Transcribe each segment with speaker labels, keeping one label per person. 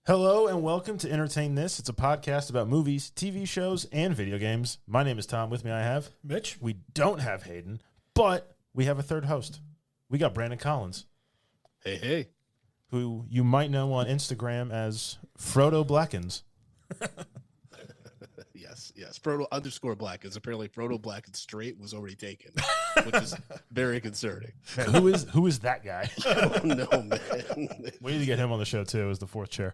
Speaker 1: Hello and welcome to Entertain This. It's a podcast about movies, TV shows, and video games. My name is Tom. With me I have
Speaker 2: Mitch.
Speaker 1: We don't have Hayden, but we have a third host. We got Brandon Collins.
Speaker 3: Hey.
Speaker 1: Who you might know on Instagram as Frodo Blackens.
Speaker 3: Yes. Frodo _Blackens. Apparently Frodo Blackens straight was already taken, which is very concerning.
Speaker 1: Man, who is that guy?
Speaker 3: I don't know, man.
Speaker 1: We need to get him on the show too as the fourth chair.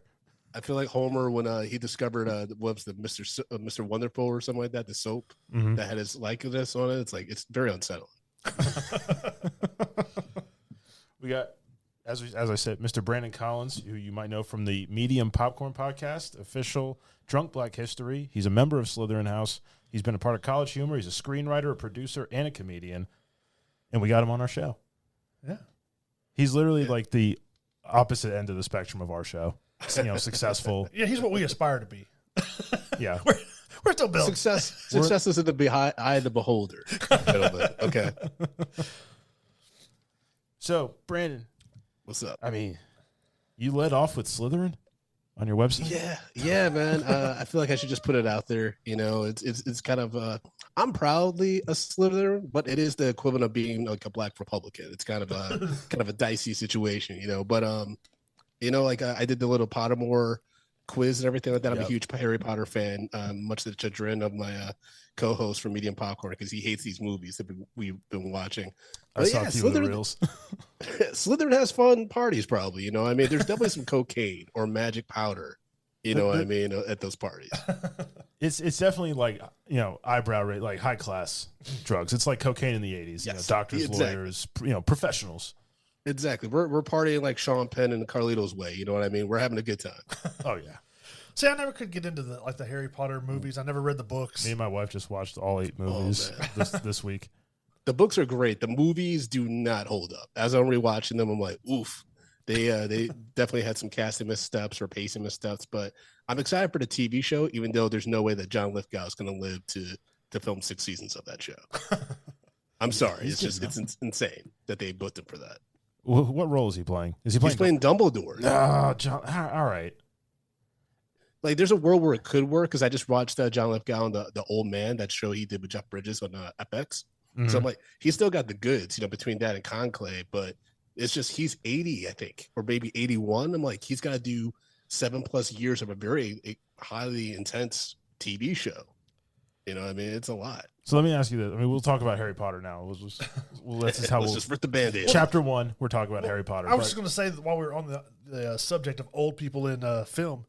Speaker 3: I feel like Homer when he discovered what was the Mr. Wonderful or something like that, the soap that had his likeness on it. It's very unsettling.
Speaker 1: We got, as I said, Mr. Brandon Collins, who you might know from the Medium Popcorn Podcast, official Drunk Black History. He's a member of Slytherin House. He's been a part of College Humor. He's a screenwriter, a producer, and a comedian. And we got him on our show.
Speaker 2: Yeah.
Speaker 1: He's literally like the opposite end of the spectrum of our show. Successful.
Speaker 2: Yeah, he's what we aspire to be.
Speaker 1: Yeah.
Speaker 2: We're still building.
Speaker 3: Success is in the eye of the beholder. Okay.
Speaker 1: So, Brandon.
Speaker 3: What's up?
Speaker 1: I mean, you led off with Slytherin on your website?
Speaker 3: Yeah, man. I feel like I should just put it out there. It's kind of I'm proudly a Slytherin, but it is the equivalent of being like a Black Republican. It's kind of a dicey situation, But I did the little Pottermore quiz and everything like that. I'm a huge Harry Potter fan, much to the chagrin of my co-host from Medium Popcorn because he hates these movies that we've been watching.
Speaker 1: I saw a few of the reels.
Speaker 3: Slytherin has fun parties, probably. There's definitely some cocaine or magic powder. At those parties.
Speaker 1: It's definitely like eyebrow rate, like high class drugs. It's like cocaine in the 80s.
Speaker 3: Yes,
Speaker 1: doctors,
Speaker 3: exactly.
Speaker 1: lawyers, professionals.
Speaker 3: Exactly. We're partying like Sean Penn and Carlito's way. You know what I mean? We're having a good time.
Speaker 1: Oh yeah.
Speaker 2: See, I never could get into the Harry Potter movies. I never read the books.
Speaker 1: Me and my wife just watched all 8 movies this week.
Speaker 3: The books are great. The movies do not hold up. As I'm rewatching them, I'm like, oof. They definitely had some casting missteps or pacing missteps, but I'm excited for the TV show, even though there's no way that John Lithgow is going to live to film 6 seasons of that show. I'm sorry. It's insane that they booked him for that.
Speaker 1: What role is he playing? He's
Speaker 3: playing Dumbledore.
Speaker 1: Oh, John. All right.
Speaker 3: Like, there's a world where it could work because I just watched John Lithgow and the Old Man, that show he did with Jeff Bridges on FX. Mm-hmm. So I'm like, he's still got the goods, between that and Conclave, but it's just he's 80, I think, or maybe 81. I'm like, he's got to do 7+ years of a very highly intense TV show. It's a lot.
Speaker 1: So let me ask you this. We'll talk about Harry Potter now. Let's
Speaker 3: just rip the Band-Aid.
Speaker 1: Chapter 1, we're talking about Harry Potter.
Speaker 2: I was just going to say that while we were on the subject of old people in film,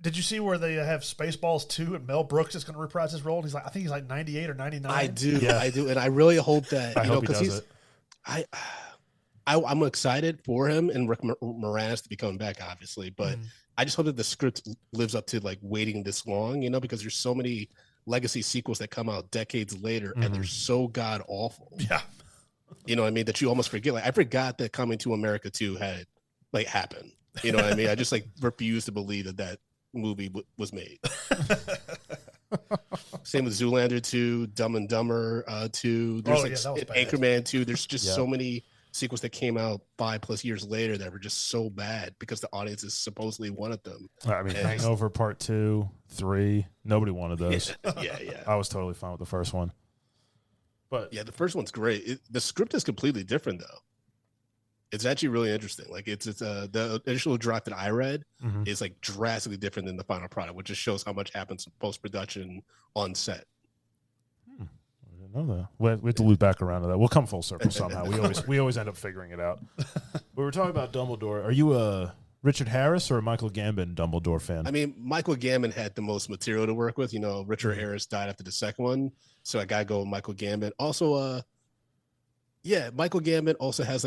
Speaker 2: did you see where they have Spaceballs 2 and Mel Brooks is going to reprise his role? I think he's like 98 or 99.
Speaker 3: I do, and I really hope that because I'm excited for him and Rick Moranis to be coming back, obviously, but I just hope that the script lives up to like waiting this long, because there's so many legacy sequels that come out decades later and they're so god awful.
Speaker 2: Yeah,
Speaker 3: that you almost forget. Like, I forgot that Coming to America 2 had happened. I just refuse to believe that movie was made. Same with Zoolander 2, Dumb and Dumber 2. There's Anchorman 2. There's just so many sequels that came out 5+ years later that were just so bad because the audience is supposedly wanted them.
Speaker 1: Hangover Part 2, 3. Nobody wanted those.
Speaker 3: Yeah.
Speaker 1: I was totally fine with the first one. But
Speaker 3: yeah, the first one's great. The script is completely different though. It's actually really interesting. Like it's the initial draft that I read is like drastically different than the final product, which just shows how much happens in post-production on set.
Speaker 1: I didn't know that. We have to loop back around to that. We'll come full circle somehow. We always end up figuring it out. But we're talking about Dumbledore. Are you a Richard Harris or a Michael Gambon Dumbledore fan?
Speaker 3: Michael Gambon had the most material to work with. Richard Harris died after the second one, so I gotta go with Michael Gambon. Also, Michael Gambon also has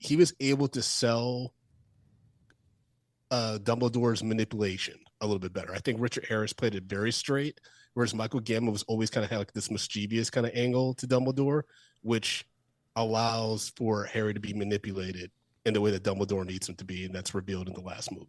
Speaker 3: he was able to sell Dumbledore's manipulation a little bit better. I think Richard Harris played it very straight, whereas Michael Gambon was always kind of had this mischievous kind of angle to Dumbledore, which allows for Harry to be manipulated in the way that Dumbledore needs him to be, and that's revealed in the last movie.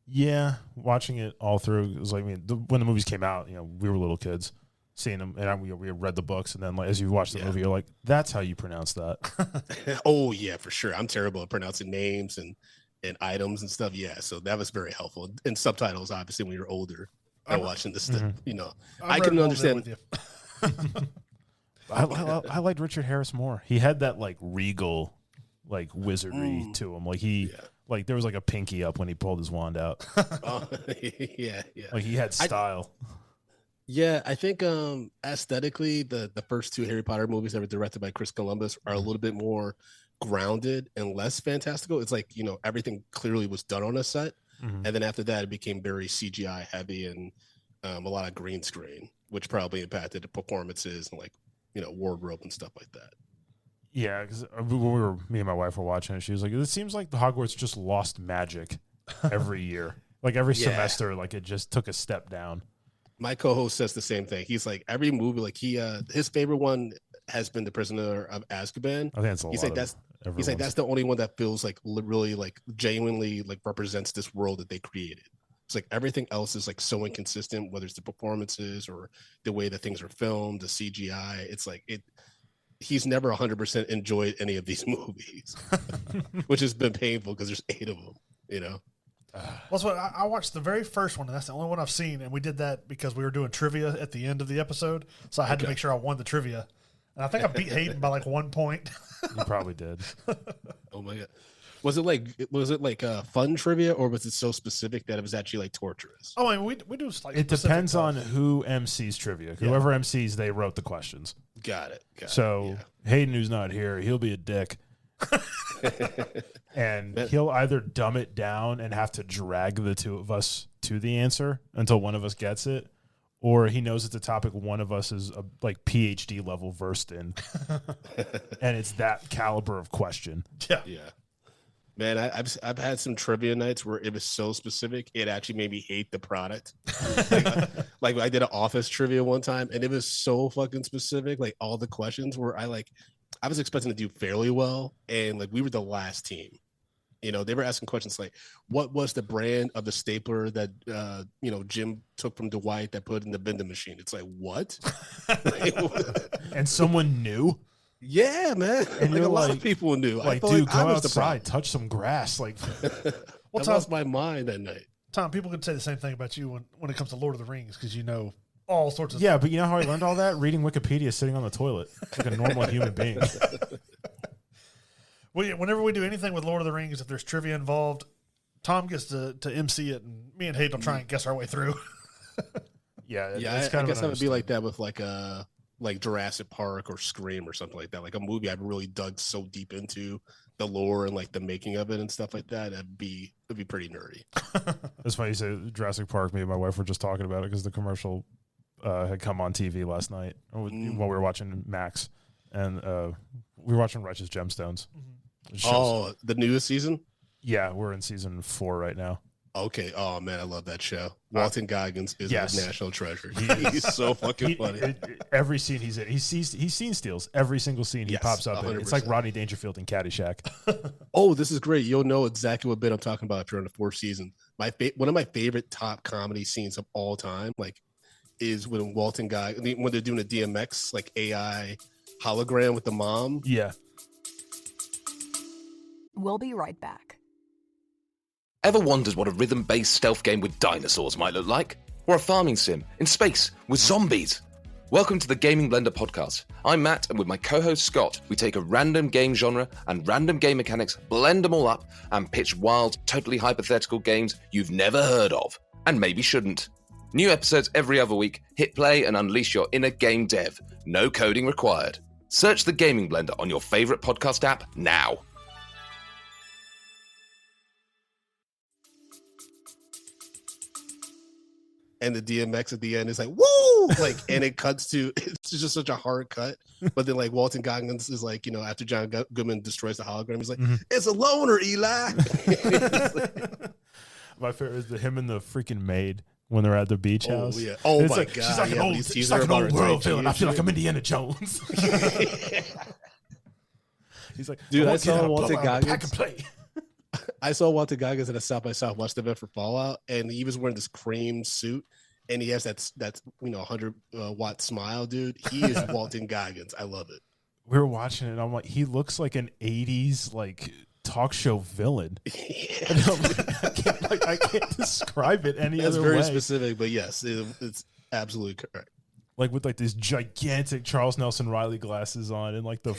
Speaker 1: Yeah, watching it all through, it was like, when the movies came out, we were little kids seeing them, and we read the books, and then as you watch the movie, you're like, that's how you pronounce that.
Speaker 3: Oh yeah, for sure. I'm terrible at pronouncing names, and and items and stuff. Yeah, so that was very helpful. And subtitles, obviously, when you're older and watching this stuff, I can understand.
Speaker 1: I liked Richard Harris more. He had that like regal, like wizardry to him. Like there was like a pinky up when he pulled his wand out.
Speaker 3: Yeah.
Speaker 1: Like he had style.
Speaker 3: I think aesthetically, the first two Harry Potter movies that were directed by Chris Columbus are a little bit more grounded and less fantastical. It's like, everything clearly was done on a set. And then after that, it became very CGI heavy and a lot of green screen, which probably impacted the performances and like, wardrobe and stuff like that.
Speaker 1: Yeah, because me and my wife were watching it. She was like, "It seems like the Hogwarts just lost magic every year. Like every semester, like it just took a step down."
Speaker 3: My co-host says the same thing. He's like, every movie, like his favorite one has been The Prisoner of Azkaban.
Speaker 1: I think it's
Speaker 3: he's like that's the only one that feels like really like genuinely like represents this world that they created. It's like everything else is like so inconsistent, whether it's the performances or the way that things are filmed, the CGI. It's like he's never 100% enjoyed any of these movies, which has been painful because there's 8 of them,
Speaker 2: Well, so I watched the very first one, and that's the only one I've seen. And we did that because we were doing trivia at the end of the episode, so I had to make sure I won the trivia. And I think I beat Hayden by like 1 point.
Speaker 1: You probably did.
Speaker 3: Oh my god! Was it like fun trivia, or was it so specific that it was actually like torturous?
Speaker 2: Oh, I mean, we do like
Speaker 1: it depends on who MCs trivia. Whoever MCs, they wrote the questions.
Speaker 3: Got it.
Speaker 1: So Hayden, who's not here, he'll be a dick. And he'll either dumb it down and have to drag the two of us to the answer until one of us gets it, or he knows it's a topic one of us is like PhD level versed in, and it's that caliber of question.
Speaker 3: Yeah. Man, I've had some trivia nights where it was so specific it actually made me hate the product. like I did an office trivia one time, and it was so fucking specific. Like all the questions were I was expecting to do fairly well, and like we were the last team. They were asking questions like, "What was the brand of the stapler that Jim took from Dwight that put in the vending machine?" It's like, what?
Speaker 1: And someone knew.
Speaker 3: Yeah, man. And like a lot of people knew.
Speaker 1: Like, dude, go outside, touch some grass. Like,
Speaker 3: I lost my mind that night.
Speaker 2: Tom, people could say the same thing about you when it comes to Lord of the Rings because all sorts of
Speaker 1: stuff. But you know how I learned all that? Reading Wikipedia sitting on the toilet like a normal human being.
Speaker 2: Whenever we do anything with Lord of the Rings, if there's trivia involved, Tom gets to MC it, and me and Hayden will try and guess our way through.
Speaker 3: I guess I would be like that with like Jurassic Park or Scream or something like that. Like a movie I've really dug so deep into the lore and like the making of it and stuff like that. It'd be pretty nerdy.
Speaker 1: It's funny you say Jurassic Park. Me and my wife were just talking about it because the commercial had come on TV last night while we were watching Max, and we were watching Righteous Gemstones.
Speaker 3: Oh, the newest season?
Speaker 1: Yeah, we're in season 4 right now.
Speaker 3: Okay. Oh man, I love that show. Walton Goggins is a national treasure. He's so fucking funny.
Speaker 1: Every scene he's in, he's scene steals. Every single scene he pops up in. It's like Rodney Dangerfield in Caddyshack.
Speaker 3: Oh, this is great. You'll know exactly what bit I'm talking about if you're in the 4th season. One of my favorite top comedy scenes of all time, is when Walton when they're doing a DMX AI hologram with the mom.
Speaker 1: Yeah.
Speaker 4: We'll be right back.
Speaker 5: Ever wondered what a rhythm-based stealth game with dinosaurs might look like? Or a farming sim in space with zombies? Welcome to the Gaming Blender podcast. I'm Matt, and with my co-host Scott, we take a random game genre and random game mechanics, blend them all up, and pitch wild, totally hypothetical games you've never heard of, and maybe shouldn't. New episodes every other week. Hit play and unleash your inner game dev. No coding required. Search the Gaming Blender on your favorite podcast app now.
Speaker 3: And the DMX at the end is like, woo! And it cuts to, it's just such a hard cut. But then Walton Goggins is after John Goodman destroys the hologram, he's like, it's a loner, Eli.
Speaker 1: My favorite is him and the freaking maid when they're at the beach house.
Speaker 3: Yeah. Oh my God.
Speaker 1: She's like an old world feeling. I feel like I'm Indiana Jones. He's like,
Speaker 3: dude, I saw Walton Goggins. I saw Walton Goggins at a South by Southwest event for Fallout, and he was wearing this cream suit, and he has that 100 watt smile, dude. He is Walton Goggins. I love it.
Speaker 1: We were watching it, and I'm like, he looks like an 80s talk show villain.
Speaker 3: Yeah.
Speaker 1: I can't describe it any
Speaker 3: That's
Speaker 1: other
Speaker 3: very
Speaker 1: way.
Speaker 3: specific, but yes, it's absolutely correct.
Speaker 1: Like with like these gigantic Charles Nelson Riley glasses on and like the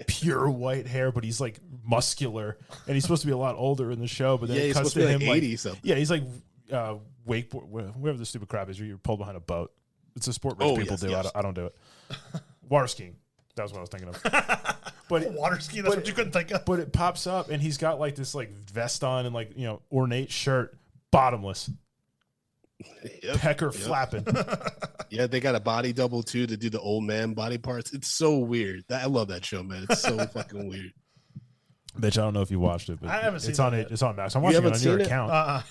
Speaker 1: pure white hair, but he's like muscular and he's supposed to be a lot older in the show. But then it
Speaker 3: he's
Speaker 1: cuts
Speaker 3: supposed
Speaker 1: to
Speaker 3: to be
Speaker 1: him
Speaker 3: like
Speaker 1: like
Speaker 3: 80 something.
Speaker 1: yeah, he's like wakeboard, whatever the stupid crap is. You're pulled behind a boat. It's a sport rich people do.
Speaker 3: Yes.
Speaker 1: I don't do it. Water skiing. That was what I was thinking of. But
Speaker 2: Water skiing, that's what you couldn't think of.
Speaker 1: But it pops up and he's got like this like vest on and like, you know, ornate shirt, bottomless.
Speaker 3: Yep.
Speaker 1: Pecker flapping.
Speaker 3: Yeah, they got a body double too to do the old man body parts. It's so weird. I love that show, man. It's so fucking weird.
Speaker 1: Bitch, I don't know if you watched it, but
Speaker 2: I haven't seen
Speaker 1: it's on
Speaker 2: it
Speaker 1: it.
Speaker 2: yet.
Speaker 1: It's on Max. I'm watching it
Speaker 3: haven't
Speaker 1: on your
Speaker 3: seen it?
Speaker 1: account.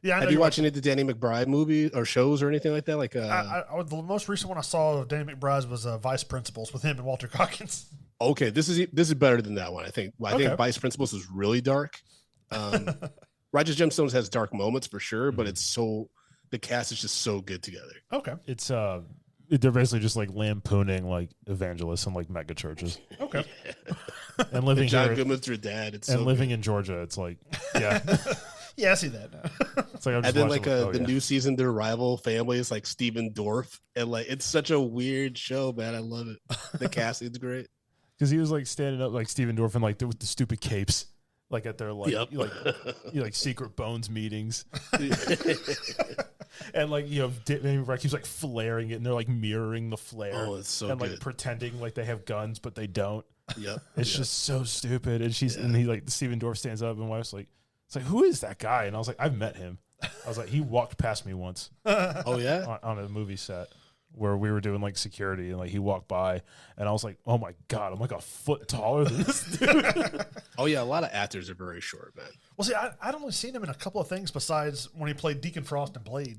Speaker 2: Yeah, I know
Speaker 3: Have you watched any of the Danny McBride movie or shows or anything like that? Like,
Speaker 2: the most recent one I saw of Danny McBride was Vice Principals with him and Walter Calkins.
Speaker 3: okay, this is better than that one. I think. I
Speaker 2: Okay.
Speaker 3: think Vice Principals is really dark. Righteous Gemstones has dark moments for sure, but it's so the cast is just so good together.
Speaker 2: Okay.
Speaker 1: It's they're basically just like lampooning like evangelists and like mega churches
Speaker 2: Okay.
Speaker 1: and living
Speaker 3: John
Speaker 1: here
Speaker 3: Goodman's their dad. It's
Speaker 1: and
Speaker 3: so
Speaker 1: living
Speaker 3: good.
Speaker 1: in Georgia. It's like yeah,
Speaker 2: Yeah, I see that now.
Speaker 1: it's like I'm just
Speaker 3: And then
Speaker 1: watching,
Speaker 3: like the new season, their rival families like Steven Dorff, and like it's such a weird show, man. I love it. The casting's great.
Speaker 1: because he was like standing up like Steven Dorff and like with the stupid capes. Like at their like
Speaker 3: Yep.
Speaker 1: like secret bones meetings, and like you know Danny McBride keeps like flaring it, and they're like mirroring the flare,
Speaker 3: Oh, it's so
Speaker 1: and like
Speaker 3: good.
Speaker 1: pretending like they have guns but they don't.
Speaker 3: Yep.
Speaker 1: It's just so stupid. And and he like Steven Dorff stands up and wife's like, it's like, who is that guy? And I was like, I've met him. I was like, he walked past me once
Speaker 3: Oh yeah.
Speaker 1: on a movie set where we were doing like security and like he walked by and I was like, oh my God, I'm like a foot taller than this dude.
Speaker 3: Oh yeah. A lot of actors are very short, man.
Speaker 2: Well, see, I'd only seen him in a couple of things besides when he played Deacon Frost in Blade.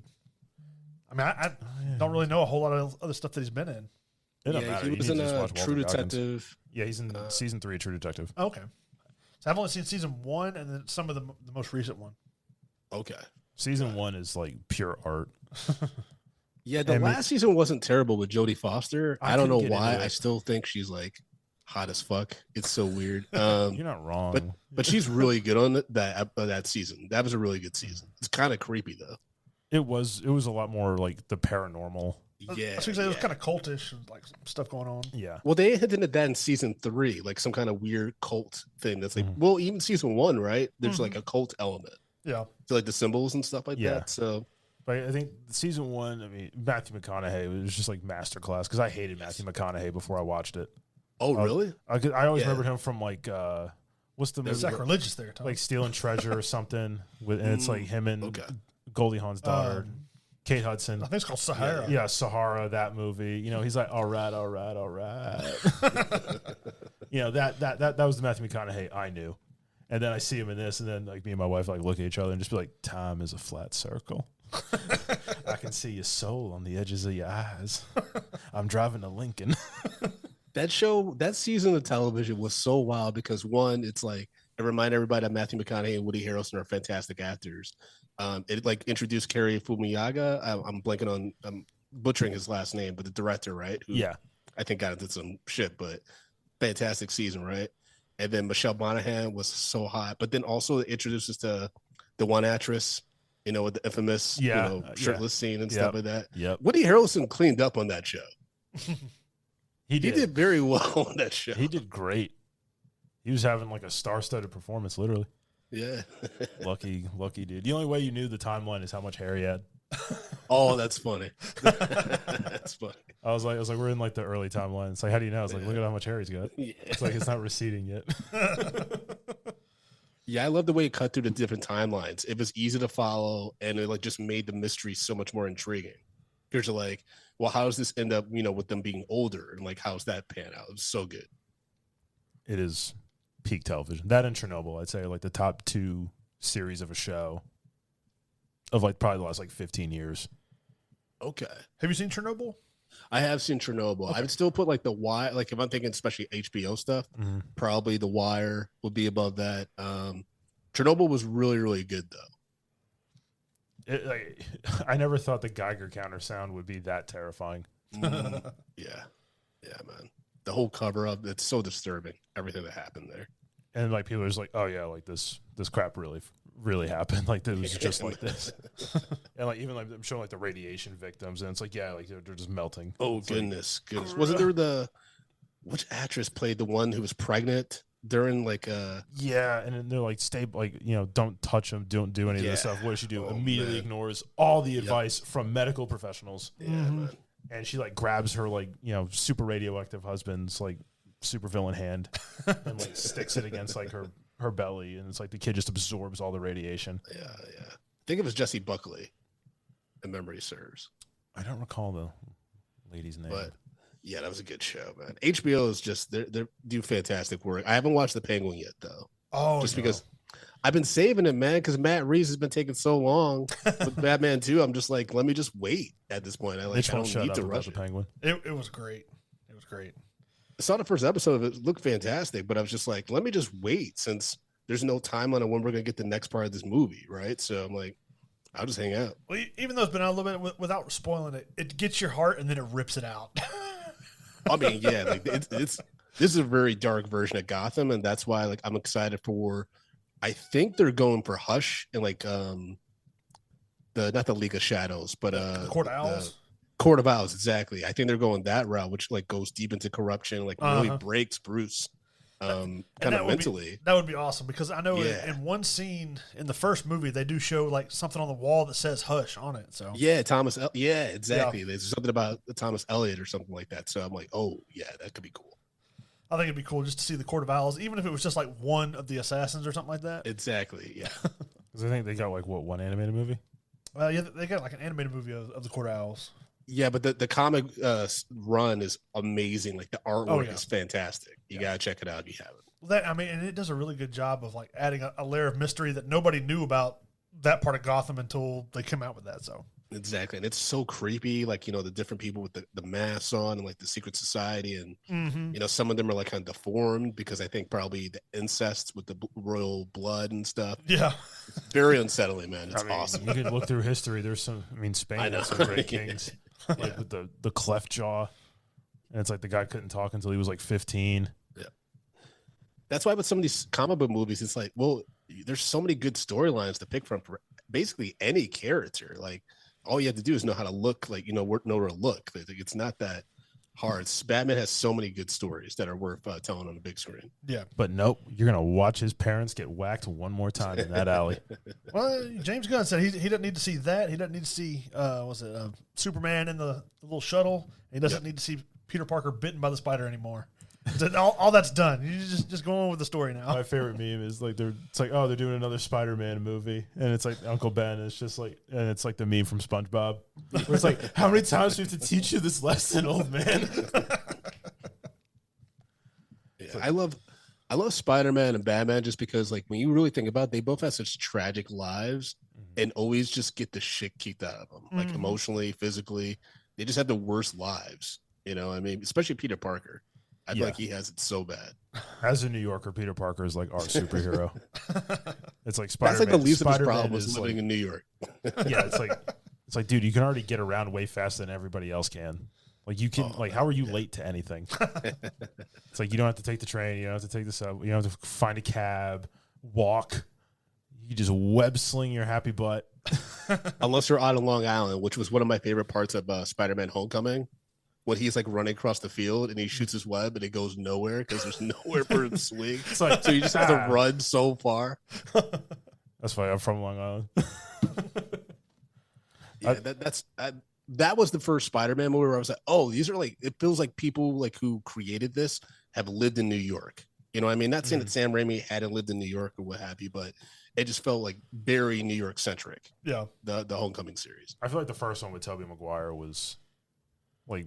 Speaker 2: I mean, I don't really know a whole lot of other stuff that he's been in.
Speaker 1: It don't
Speaker 3: Yeah,
Speaker 1: matter.
Speaker 3: he
Speaker 1: You
Speaker 3: was
Speaker 1: need to
Speaker 3: in
Speaker 1: just watch
Speaker 3: True
Speaker 1: Walter Goggins.
Speaker 3: Detective.
Speaker 1: Yeah, he's in season 3 of True Detective.
Speaker 2: Okay. So I've only seen season 1 and then some of the most recent one.
Speaker 3: Okay.
Speaker 1: Season 1 is like pure art.
Speaker 3: Yeah, the
Speaker 1: I mean-
Speaker 3: last season wasn't terrible with Jodie Foster.
Speaker 1: I
Speaker 3: I don't know
Speaker 1: couldn't get
Speaker 3: why.
Speaker 1: into it.
Speaker 3: I still think she's like hot as fuck. It's so weird.
Speaker 1: You're not wrong.
Speaker 3: But she's really good on that season. That was a really good season. It's kind of creepy though.
Speaker 1: it was a lot more like the paranormal.
Speaker 3: Yeah,
Speaker 2: I was gonna say it was kind of cultish and like some stuff going on.
Speaker 1: Yeah.
Speaker 3: Well, they hinted at that in season 3, like some kind of weird cult thing. That's like, well, even season 1, right? There's like a cult element
Speaker 2: Yeah.
Speaker 3: to like the symbols and stuff like
Speaker 1: Yeah.
Speaker 3: that. So
Speaker 1: But I think season 1, I mean, Matthew McConaughey was just like masterclass because I hated Matthew McConaughey before I watched it.
Speaker 3: oh, really?
Speaker 1: I always
Speaker 3: Yeah.
Speaker 1: remembered him from like what's the movie?
Speaker 2: Sacrilegious there, Tom.
Speaker 1: Like Stealing Treasure or something with, and it's like him and
Speaker 3: Okay.
Speaker 1: Goldie Hawn's daughter, Kate Hudson.
Speaker 2: I think it's called Sahara.
Speaker 1: Yeah, Sahara, that movie. You know, he's like, all right. You know, that was the Matthew McConaughey I knew. And then I see him in this, and then like me and my wife like look at each other and just be like, time is a flat circle. I can see your soul on the edges of your eyes. I'm driving a Lincoln.
Speaker 3: That show, that season of television was so wild because one, it's like it reminded everybody that Matthew McConaughey and Woody Harrelson are fantastic actors. It like introduced Cary Fumiyaga. I'm blanking on, I'm butchering his last name, but the director, right? Who
Speaker 1: Yeah.
Speaker 3: I think got into some shit, but fantastic season, right? And then Michelle Monaghan was so hot, but then also it introduces to the one actress, you know, with the infamous, shirtless scene and stuff like that.
Speaker 1: Yep.
Speaker 3: Woody Harrelson cleaned up on that show.
Speaker 1: He
Speaker 3: He
Speaker 1: did.
Speaker 3: did very well on that show.
Speaker 1: He did great. He was having like a star-studded performance, literally.
Speaker 3: Yeah.
Speaker 1: Lucky dude. The only way you knew the timeline is how much hair he had.
Speaker 3: Oh, that's funny. That's funny.
Speaker 1: I was like, we're in like the early timeline. It's like, how do you know? It's like, look at how much hair he's got.
Speaker 3: Yeah.
Speaker 1: It's like it's not receding yet.
Speaker 3: Yeah, I love the way it cut through the different timelines. It was easy to follow, and it like just made the mystery so much more intriguing. Here's like, well, how does this end up? You know, with them being older, and like, how's that pan out? It was so good.
Speaker 1: It is peak television. That and Chernobyl, I'd say, are like the top 2 series of a show of like probably the last like 15 years.
Speaker 3: Okay,
Speaker 2: Have you seen Chernobyl?
Speaker 3: I have seen Chernobyl. I would still put like The Wire. Like if I'm thinking especially HBO stuff, probably The Wire would be above that. Chernobyl was really, really good though.
Speaker 1: I never thought the Geiger counter sound would be that terrifying.
Speaker 3: Yeah, man. The whole cover up, it's so disturbing. Everything that happened there.
Speaker 1: And like people are just like, oh yeah, like this crap really happened. Like it was just like this. And like even like I'm showing like the radiation victims, and it's like like they're just melting.
Speaker 3: Oh
Speaker 1: it's
Speaker 3: goodness. Wasn't there which actress played the one who was pregnant during like
Speaker 1: yeah, and then they're like stable, like don't touch them, don't do any of this stuff. What does she do? Immediately ignores all the advice from medical professionals.
Speaker 3: Yeah, man.
Speaker 1: And she like grabs her like super radioactive husband's like super villain hand and like sticks it against like her belly, and it's like the kid just absorbs all the radiation.
Speaker 3: Yeah. I think it was Jessie Buckley, if memory serves.
Speaker 1: I don't recall the lady's name.
Speaker 3: But yeah, that was a good show, man. HBO is just they do fantastic work. I haven't watched The Penguin yet though.
Speaker 2: Oh,
Speaker 3: just because I've been saving it, man, because Matt Reeves has been taking so long with Batman 2. I'm just like, let me just wait at this point. I don't need to rush
Speaker 1: the Penguin.
Speaker 2: It was great. It was great.
Speaker 3: I saw the first episode of it. It looked fantastic, but I was just like, let me just wait since there's no timeline on when we're going to get the next part of this movie, right? So I'm like, I'll just hang out.
Speaker 2: Well, even though it's been out a little bit, without spoiling it, it gets your heart and then it rips it out.
Speaker 3: I mean, yeah, like this is a very dark version of Gotham, and that's why like I'm excited for. I think they're going for Hush and like not the League of Shadows, but
Speaker 2: the Court of Owls.
Speaker 3: Court of Owls, exactly. I think they're going that route, which like goes deep into corruption, like really breaks Bruce kind of mentally.
Speaker 2: That would be awesome because I know in one scene in the first movie they do show like something on the wall that says "Hush" on it. So
Speaker 3: yeah, exactly. There's something about Thomas Elliot or something like that. So I'm like, oh yeah, that could be cool.
Speaker 2: I think it'd be cool just to see the Court of Owls, even if it was just like one of the assassins or something like that.
Speaker 3: Exactly, yeah.
Speaker 1: Because I think they got like one animated movie.
Speaker 2: Yeah, they got like an animated movie of the Court of Owls.
Speaker 3: Yeah, but the comic run is amazing. Like the artwork is fantastic. You gotta check it out if you haven't.
Speaker 2: And it does a really good job of like adding a layer of mystery that nobody knew about that part of Gotham until they came out with that. So
Speaker 3: exactly, and it's so creepy. Like the different people with the masks on and like the secret society, and some of them are like kind of deformed because I think probably the incest with the royal blood and stuff.
Speaker 2: Yeah,
Speaker 3: it's very unsettling, man. It's awesome.
Speaker 1: You could look through history. There's some. I mean, Spain has some great kings. Like with the cleft jaw, and it's like the guy couldn't talk until he was like 15.
Speaker 3: Yeah, that's why with some of these comic book movies, it's like, well, there's so many good storylines to pick from for basically any character. Like all you have to do is know how to look, like know where to look. It's not that hard. Batman has so many good stories that are worth telling on the big screen.
Speaker 2: Yeah,
Speaker 1: but nope, you're gonna watch his parents get whacked one more time in that alley.
Speaker 2: Well, James Gunn said he doesn't need to see that. He doesn't need to see Superman in the little shuttle. He doesn't need to see Peter Parker bitten by the spider anymore. All that's done. You just go on with the story now.
Speaker 1: My favorite meme is like they're doing another Spider-Man movie, and it's like Uncle Ben. And it's like the meme from SpongeBob, where it's like, how many times do we have to teach you this lesson, old man?
Speaker 3: I love Spider-Man and Batman just because like when you really think about it, they both have such tragic lives and always just get the shit kicked out of them, like emotionally, physically. They just have the worst lives. I mean, especially Peter Parker. I feel like he has it so bad.
Speaker 1: As a New Yorker, Peter Parker is like our superhero. It's like Spider-Man.
Speaker 3: That's like the least of his
Speaker 1: Spider-Man
Speaker 3: problems
Speaker 1: is
Speaker 3: living in New York.
Speaker 1: Yeah, it's like, dude, you can already get around way faster than everybody else can. Like you can, how are you late to anything? It's like you don't have to take the train, you don't have to take the subway, you don't have to find a cab, walk. You just web sling your happy butt.
Speaker 3: Unless you're out on Long Island, which was one of my favorite parts of Spider-Man Homecoming. When he's like running across the field and he shoots his web and it goes nowhere because there's nowhere for him to swing. So you just have to run so far.
Speaker 1: That's why I'm from Long Island.
Speaker 3: Yeah, that was the first Spider-Man movie where I was like, oh, these are like, it feels like people like who created this have lived in New York. You know what I mean? Not saying that Sam Raimi hadn't lived in New York or what have you, but it just felt like very New York centric.
Speaker 2: Yeah.
Speaker 3: The Homecoming series.
Speaker 1: I feel like the first one with Tobey Maguire was like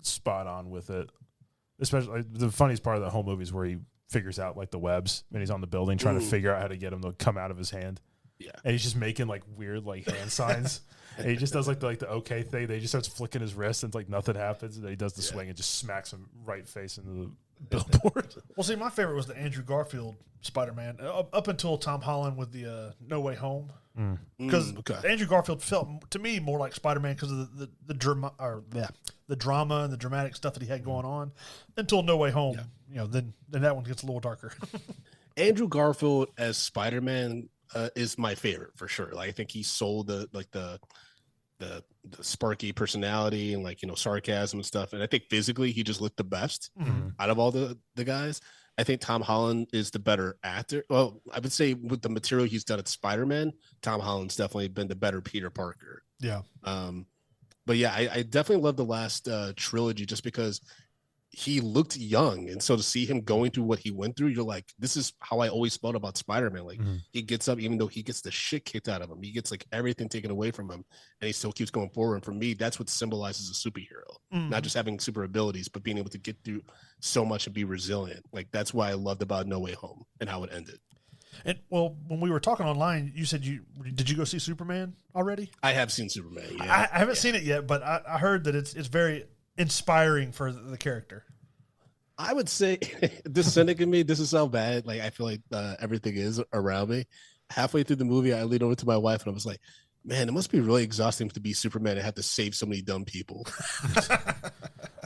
Speaker 1: spot on with it. Especially the funniest part of the whole movie is where he figures out like the webs and he's on the building trying to figure out how to get them to come out of his hand.
Speaker 3: Yeah.
Speaker 1: And he's just making like weird like hand signs. And he just does like the okay thing. They just starts flicking his wrist and like nothing happens. And then he does the swing and just smacks him right face into the billboard.
Speaker 2: Well, see, my favorite was the Andrew Garfield Spider-Man up until Tom Holland with the No Way Home. Because Andrew Garfield felt to me more like Spider-Man because of the drama and the dramatic stuff that he had going on until No Way Home. Yeah. Then that one gets a little darker.
Speaker 3: Andrew Garfield as Spider-Man is my favorite for sure. Like I think he sold the sparky personality and like, you know, sarcasm and stuff. And I think physically he just looked the best out of all the guys. I think Tom Holland is the better actor. Well, I would say with the material he's done at Spider-Man, Tom Holland's definitely been the better Peter Parker.
Speaker 2: Yeah.
Speaker 3: But yeah, I definitely love the last trilogy just because he looked young. And so to see him going through what he went through, you're like, this is how I always felt about Spider-Man. Like he gets up, even though he gets the shit kicked out of him, he gets like everything taken away from him and he still keeps going forward. And for me, that's what symbolizes a superhero, not just having super abilities, but being able to get through so much and be resilient. Like that's why I loved about No Way Home and how it ended.
Speaker 2: And well, when we were talking online, you said did you go see Superman already?
Speaker 3: I have seen Superman. Yeah.
Speaker 2: I haven't seen it yet, but I heard that it's very inspiring for the character.
Speaker 3: I would say this cynic in me, this is so bad. Like I feel like everything is around me. Halfway through the movie, I leaned over to my wife and I was like, man, it must be really exhausting to be Superman and have to save so many dumb people.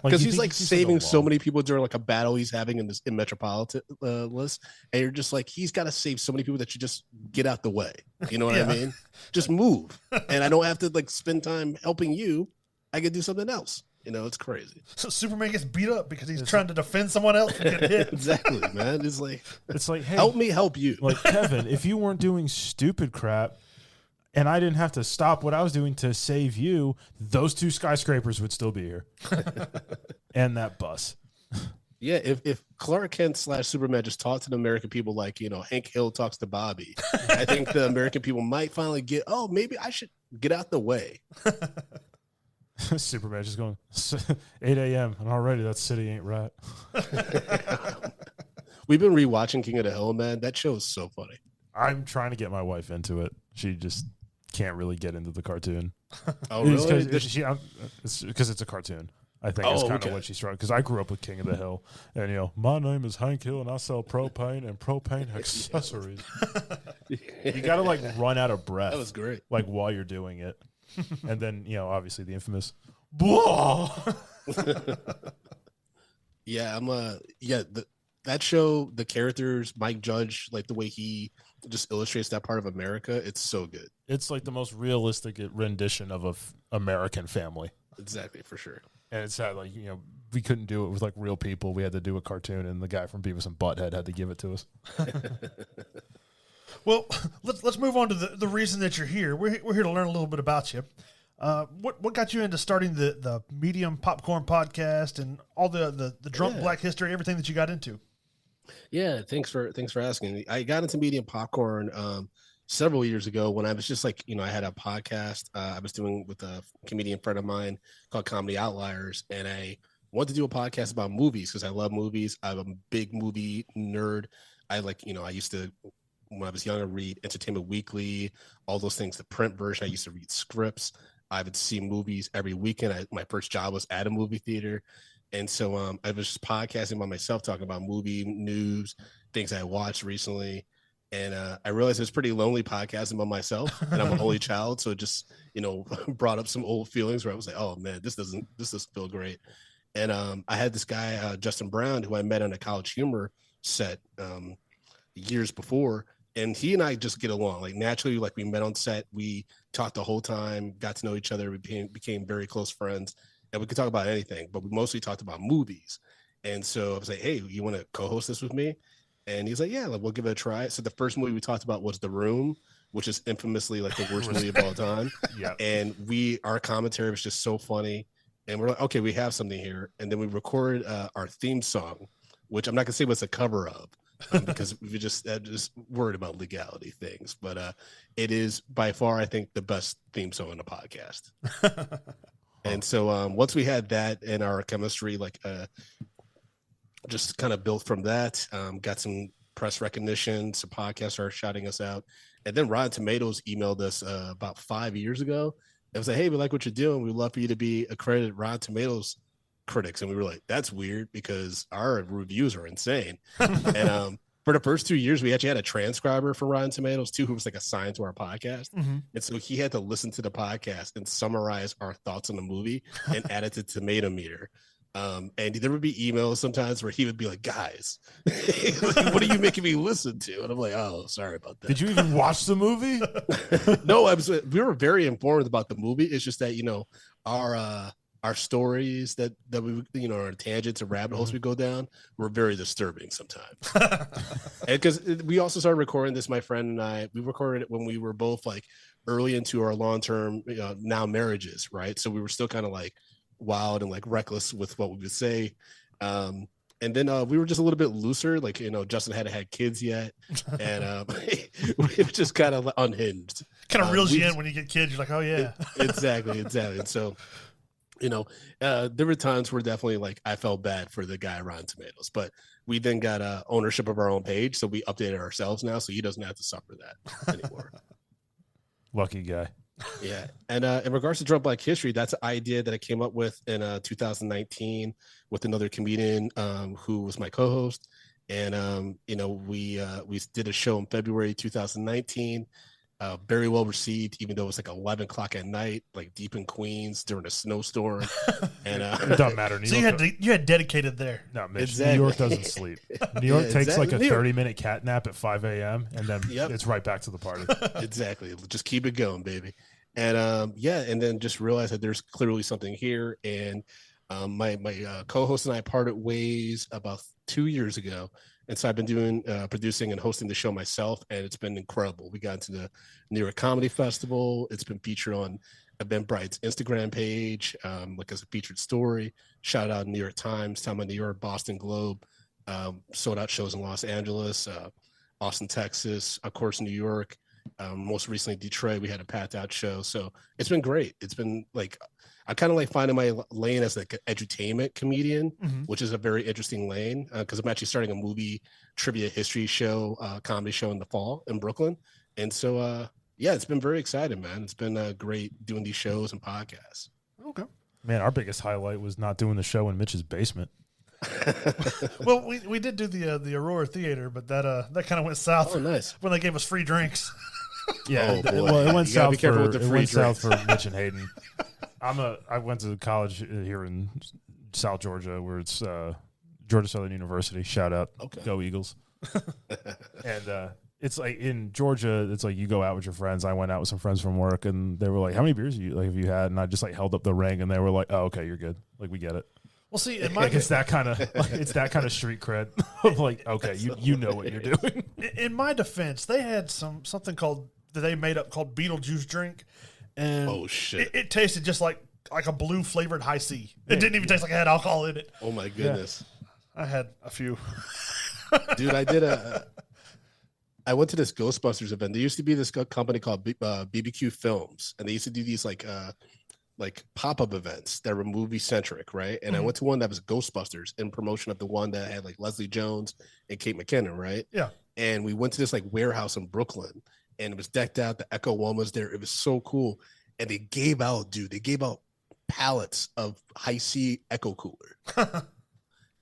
Speaker 3: Because he's like saving so many people during like a battle he's having in Metropolitan list. And you're just like, he's got to save so many people that you just get out the way. You know what I mean? Just move. And I don't have to like spend time helping you. I can do something else. You know, it's crazy.
Speaker 2: So Superman gets beat up because he's trying to defend someone else from getting hit.
Speaker 3: Exactly, man. It's like, hey, help me help you.
Speaker 1: Like, Kevin, if you weren't doing stupid crap and I didn't have to stop what I was doing to save you, those 2 skyscrapers would still be here. And that bus.
Speaker 3: Yeah, if Clark Kent / Superman just talked to the American people like, you know, Hank Hill talks to Bobby, I think the American people might finally get, oh, maybe I should get out the way.
Speaker 1: Superman just going 8 a.m. and already that city ain't right.
Speaker 3: We've been rewatching King of the Hill, man. That show is so funny.
Speaker 1: I'm trying to get my wife into it. She just can't really get into the cartoon.
Speaker 3: Oh, really?
Speaker 1: It's because it's a cartoon. I think it's kind of what she's trying. Because I grew up with King of the Hill, and you know, my name is Hank Hill, and I sell propane and propane accessories. You got to like run out of breath.
Speaker 3: That was great.
Speaker 1: Like while you're doing it. And then, you know, obviously the infamous
Speaker 3: that show, the characters, Mike Judge, like the way he just illustrates that part of America, it's so good.
Speaker 1: It's like the most realistic rendition of a American family.
Speaker 3: Exactly, for sure.
Speaker 1: And it's sad, like, you know, we couldn't do it with like real people. We had to do a cartoon, and the guy from Beavis and Butthead had to give it to us.
Speaker 2: Well, let's move on to the reason that you're here. We're here to learn a little bit about you. What got you into starting the Medium Popcorn podcast and all the drunk Black history, everything that you got into?
Speaker 3: Yeah, thanks for asking. I got into Medium Popcorn several years ago when I was just like, you know, I had a podcast I was doing with a comedian friend of mine called Comedy Outliers, and I wanted to do a podcast about movies because I love movies. I'm a big movie nerd. I used to, when I was younger, read Entertainment Weekly, all those things, the print version. I used to read scripts. I would see movies every weekend. My first job was at a movie theater. And so I was just podcasting by myself, talking about movie news, things I watched recently. And I realized it was pretty lonely podcasting by myself, and I'm an only child. So it just, you know, brought up some old feelings where I was like, oh man, this doesn't feel great. And I had this guy, Justin Brown, who I met on a College Humor set years before. And he and I just get along, like naturally, like we met on set, we talked the whole time, got to know each other, we became very close friends, and we could talk about anything, but we mostly talked about movies. And so I was like, hey, you want to co-host this with me? And he's like, yeah, like, we'll give it a try. So the first movie we talked about was The Room, which is infamously like the worst movie of all time. Yeah. And our commentary was just so funny. And we're like, okay, we have something here. And then we recorded our theme song, which I'm not gonna say what's a cover of, because we just worried about legality things. But it is by far, I think, the best theme song on the podcast. And so once we had that and our chemistry, like just kind of built from that, got some press recognition, some podcasts are shouting us out. And then Rotten Tomatoes emailed us about 5 years ago. It was like, hey, we like what you're doing. We'd love for you to be accredited Rotten Tomatoes critics. And we were like, that's weird because our reviews are insane. And for the first 2 years, we actually had a transcriber for Rotten Tomatoes too, who was like assigned to our podcast. Mm-hmm. And so he had to listen to the podcast and summarize our thoughts on the movie and add it to Tomato Meter. And there would be emails sometimes where he would be like, guys, like, what are you making me listen to? And I'm like, oh, sorry about that.
Speaker 1: Did you even watch the movie?
Speaker 3: No, we were very informed about the movie. It's just that, our stories that we, our tangents and rabbit holes we go down were very disturbing sometimes. And because we also started recording this, my friend and I, we recorded it when we were both like early into our long-term, now marriages, right? So we were still kind of like wild and like reckless with what we would say. And then we were just a little bit looser, like, Justin hadn't had kids yet. And we were just kind of unhinged.
Speaker 2: Kind of reels you in when you get kids. You're like, oh, yeah.
Speaker 3: Exactly. And so, there were times where definitely like I felt bad for the guy Rotten Tomatoes, but we then got ownership of our own page. So we updated ourselves now. So he doesn't have to suffer that anymore.
Speaker 1: Lucky guy.
Speaker 3: Yeah. And in regards to Drunk Black History, that's an idea that I came up with in 2019 with another comedian who was my co-host. And, we did a show in February 2019, very well received, even though it was like 11 o'clock at night, like deep in Queens during a snowstorm. And
Speaker 1: it doesn't matter.
Speaker 2: So you had dedicated there.
Speaker 1: No, Mitch,
Speaker 3: exactly.
Speaker 1: New York doesn't sleep. New York takes
Speaker 3: exactly.
Speaker 1: like a 30-minute cat nap at 5 a.m. and then it's right back to the party.
Speaker 3: Exactly. Just keep it going, baby. And and then just realized that there's clearly something here. And my co-host and I parted ways about 2 years ago. And so I've been doing producing and hosting the show myself, and it's been incredible. We got into the New York Comedy Festival. It's been featured on Eventbrite's Instagram page, like as a featured story. Shout out New York Times, Time of New York, Boston Globe, sold out shows in Los Angeles, Austin, Texas, of course, New York. Most recently, Detroit, we had a packed out show. So it's been great. It's been like, I kind of like finding my lane as like an edutainment comedian, which is a very interesting lane because I'm actually starting a movie trivia history show, comedy show in the fall in Brooklyn. And so, it's been very exciting, man. It's been great doing these shows and podcasts.
Speaker 2: Okay.
Speaker 1: Man, our biggest highlight was not doing the show in Mitch's basement.
Speaker 2: Well, we did do the Aurora Theater, but that kind of went south.
Speaker 3: Oh, nice.
Speaker 2: When they gave us free drinks.
Speaker 1: Yeah,
Speaker 3: well,
Speaker 1: it went south for
Speaker 3: drinks.
Speaker 1: Mitch and Hayden. I went to college here in South Georgia, where it's Georgia Southern University. Shout out, Go Eagles! And it's like in Georgia, it's like you go out with your friends. I went out with some friends from work, and they were like, "How many beers have you had?" And I just like held up the ring, and they were like, "Oh, okay, you're good. Like we get it."
Speaker 2: Well, see,
Speaker 1: it's that kind of street cred of like, okay, you know what you're doing.
Speaker 2: In my defense, they had something that they made up called Beetlejuice drink, and
Speaker 3: oh shit,
Speaker 2: it tasted just like a blue flavored high C. It didn't even taste like it had alcohol in it.
Speaker 3: Oh my goodness,
Speaker 2: I had a few.
Speaker 3: Dude, I went to this Ghostbusters event. There used to be this company called BBQ Films, and they used to do these like pop-up events that were movie centric, right? And I went to one that was Ghostbusters in promotion of the one that had like Leslie Jones and Kate McKinnon, right?
Speaker 2: Yeah.
Speaker 3: And we went to this like warehouse in Brooklyn, and it was decked out. The Echo One was there. It was so cool. And they gave out pallets of high C Echo Cooler.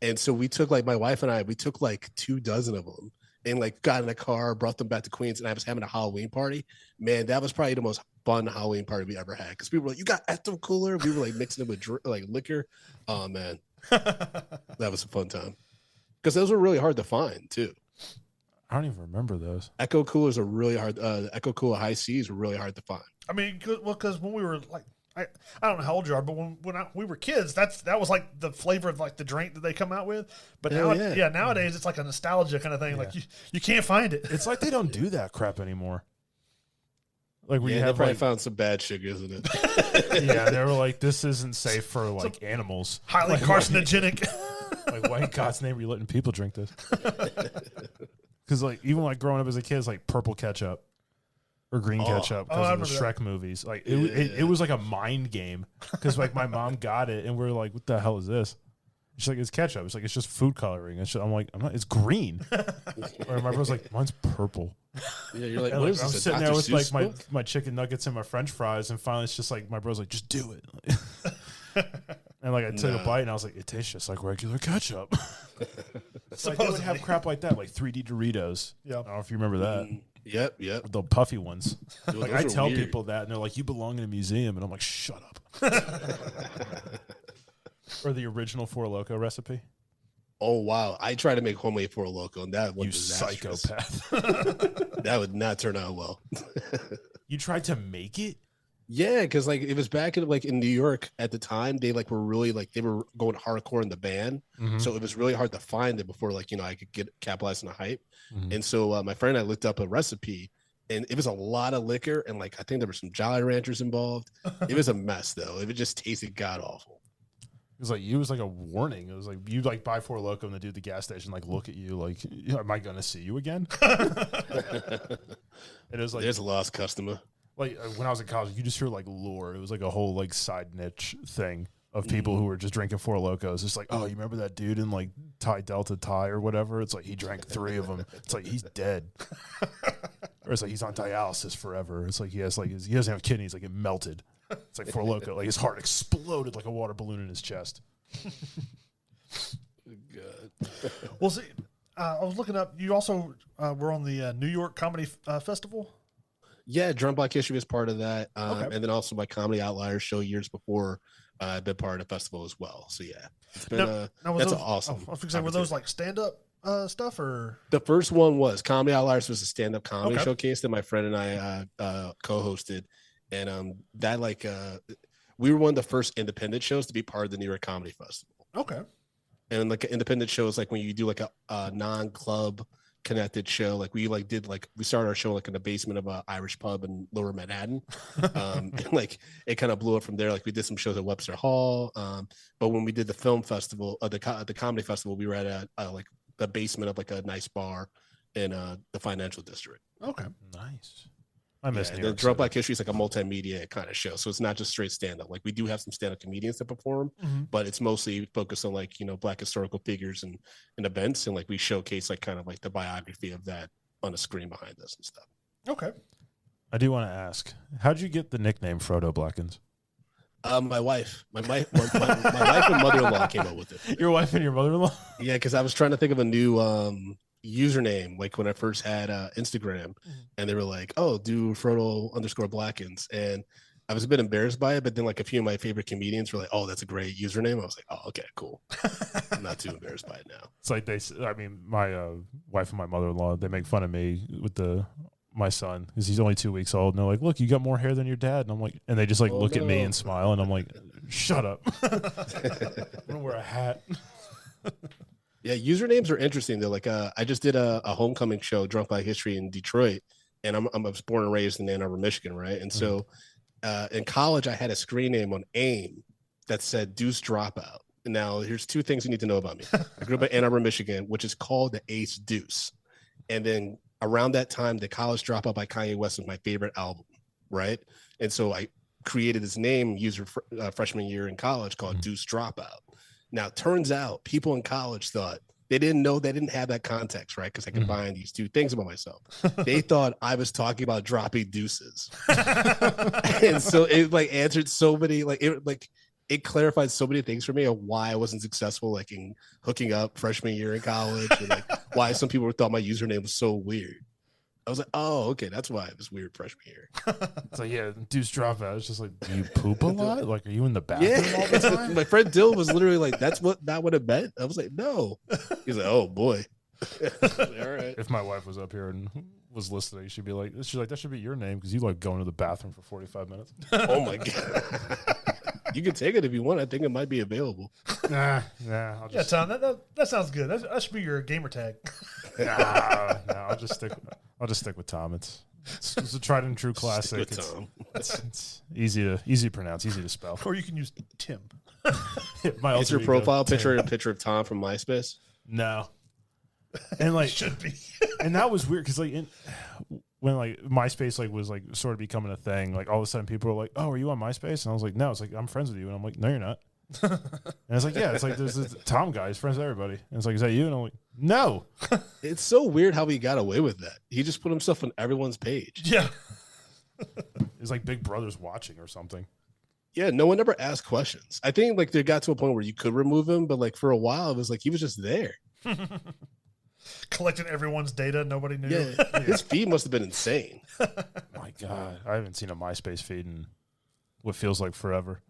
Speaker 3: And so we took like my wife and I, we took like 24 of them and like got in a car, brought them back to Queens, and I was having a Halloween party. Man, that was probably the most fun Halloween party we ever had because people were like, "You got Echo Cooler?" We were like mixing it with like liquor. Oh man, that was a fun time because those were really hard to find too.
Speaker 1: I don't even remember those.
Speaker 3: Echo Coolers are really hard. Echo Cooler High C's were really hard to find.
Speaker 2: I mean, because when we were like, I don't know how old you are, but when we were kids, that was like the flavor of like the drink that they come out with. But nowadays it's like a nostalgia kind of thing. Yeah. Like you can't find it.
Speaker 1: It's like they don't do that crap anymore. Like we
Speaker 3: have probably found some bad sugar, isn't it?
Speaker 1: Yeah, they were like, this isn't safe for like animals.
Speaker 2: Highly carcinogenic.
Speaker 1: Like, why in God's name are you letting people drink this? Because like even like growing up as a kid, it's like purple ketchup or green ketchup because of the Shrek movies. Like it was like a mind game because like my mom got it and we're like, what the hell is this? She's like, it's ketchup. It's like, it's just food coloring. And I'm like, it's green. Or my brother's like, mine's purple.
Speaker 3: Yeah, you're like, what is
Speaker 1: I'm
Speaker 3: this?
Speaker 1: sitting there with like my chicken nuggets and my French fries, and finally it's just like my brother's like, just do it. And like I took a bite and I was like, it tastes just like regular ketchup. Like they would have crap like that, like 3D Doritos. Yeah, I don't know if you remember that.
Speaker 3: Yep.
Speaker 1: The puffy ones.
Speaker 3: Dude,
Speaker 1: like I tell people that, and they're like, "You belong in a museum," and I'm like, "Shut up." Or the original Four Loko recipe?
Speaker 3: Oh wow! I tried to make homemade Four Loko, and that was
Speaker 1: You
Speaker 3: disastrous.
Speaker 1: psychopath.
Speaker 3: That would not turn out well.
Speaker 1: You tried to make it?
Speaker 3: Yeah, because like it was back in like in New York at the time. They like were really like they were going hardcore in the band, so it was really hard to find it before like I could get capitalized on the hype. And so my friend and I looked up a recipe, and it was a lot of liquor, and like I think there were some Jolly Ranchers involved. It was a mess though. It just tasted god awful.
Speaker 1: It was like a warning. It was like you'd like buy Four Loko and the dude at the gas station like look at you like, am I gonna see you again? It was like
Speaker 3: There's a lost customer.
Speaker 1: Like when I was in college, you just hear like lore. It was like a whole like side niche thing of people who were just drinking Four Lokos. It's like, oh, you remember that dude in like Thai Delta Thai or whatever? It's like he drank 3 of them. It's like he's dead, or it's like he's on dialysis forever. It's like he doesn't have kidneys. Like it melted. It's like Four Loko. Like his heart exploded like a water balloon in his chest.
Speaker 3: Good.
Speaker 2: Well, see, I was looking up. You also were on the New York Comedy Festival.
Speaker 3: Yeah, Drunk Black History was part of that, and then also my Comedy Outliers show years before I've been part of the festival as well. So yeah, it's been that's awesome.
Speaker 2: I was going to say, were those like stand up stuff or?
Speaker 3: The first one was Comedy Outliers was a stand up comedy showcase that my friend and I co-hosted, and that like we were one of the first independent shows to be part of the New York Comedy Festival.
Speaker 2: Okay,
Speaker 3: and like an independent show is like when you do like a non-club connected show. Like we started our show like in the basement of an Irish pub in Lower Manhattan. And like it kind of blew up from there. Like we did some shows at Webster Hall, but when we did the film festival, the comedy festival, we were at like the basement of like a nice bar in the financial district.
Speaker 2: Okay,
Speaker 1: nice. I miss New
Speaker 3: And
Speaker 1: York
Speaker 3: Drunk
Speaker 1: City.
Speaker 3: Black History is like a multimedia kind of show, so it's not just straight stand up. Like we do have some stand up comedians that perform, but it's mostly focused on like Black historical figures and events, and like we showcase like kind of like the biography of that on the screen behind us and stuff.
Speaker 2: Okay.
Speaker 1: I do want to ask, how'd you get the nickname Frodo Blackens?
Speaker 3: My wife and mother-in-law came up with it.
Speaker 1: Your wife and your mother-in-law?
Speaker 3: Yeah, because I was trying to think of a new username like when I first had Instagram, and they were like, oh, do Frodo_Blackens, and I was a bit embarrassed by it, but then like a few of my favorite comedians were like, oh, that's a great username. I was like, oh, okay, cool. I'm not too embarrassed by it now.
Speaker 1: It's like my wife and my mother-in-law, they make fun of me with my son because he's only 2 weeks old, and they're like, look, you got more hair than your dad. And I'm like, and they just like look at me and smile, and I'm like, shut up. I'm gonna wear a hat.
Speaker 3: Yeah, usernames are interesting though. Like I just did a homecoming show, Drunk Black History, in Detroit, and I was born and raised in Ann Arbor, Michigan, right? And so in college, I had a screen name on AIM that said Deuce Dropout. Now, here's 2 things you need to know about me. I grew up in Ann Arbor, Michigan, which is called the Ace Deuce. And then around that time, the College Dropout by Kanye West was my favorite album, right? And so I created this name freshman year in college called Deuce Dropout. Now, it turns out people in college thought they didn't have that context, right? Because I combined these 2 things about myself. They thought I was talking about dropping deuces. And so it like answered so many, it clarified so many things for me of why I wasn't successful, like in hooking up freshman year in college, and like why some people thought my username was so weird. I was like, oh, okay, that's why it was weird freshman year.
Speaker 1: It's like, yeah, Deuce Dropout. It's just like, do you poop a lot? Like, are you in the bathroom all the time?
Speaker 3: My friend Dill was literally like, that's not what it meant. I was like, no. He's like, oh boy. All right.
Speaker 1: If my wife was up here and was listening, she'd be like, that should be your name because you like going to the bathroom for 45 minutes.
Speaker 3: Oh my God. You can take it if you want. I think it might be available.
Speaker 1: Nah.
Speaker 2: Yeah, Tom, that sounds good. That should be your gamer tag.
Speaker 1: Nah, I'll just stick with Tom. It's a tried and true classic. It's easy to pronounce, easy to spell.
Speaker 2: Or you can use Tim.
Speaker 3: Is your profile picture a picture of Tom from MySpace?
Speaker 1: No. And like
Speaker 2: should be.
Speaker 1: And that was weird because like when like MySpace like was like sort of becoming a thing, like all of a sudden people were like, "Oh, are you on MySpace?" And I was like, "No." It's like, "I'm friends with you," and I'm like, "No, you're not." And it's like, "Yeah." It's like there's this Tom guy, he's friends with everybody, and it's like, "Is that you?" And I'm like, "No."
Speaker 3: It's so weird how he got away with that. He just put himself on everyone's page.
Speaker 2: Yeah.
Speaker 1: It's like Big Brother's watching or something.
Speaker 3: Yeah, no one ever asked questions. I think like they got to a point where you could remove him, but like for a while it was like he was just there.
Speaker 2: Collecting everyone's data, nobody knew.
Speaker 3: Yeah, his feed must have been insane.
Speaker 1: My God, I haven't seen a MySpace feed in what feels like forever.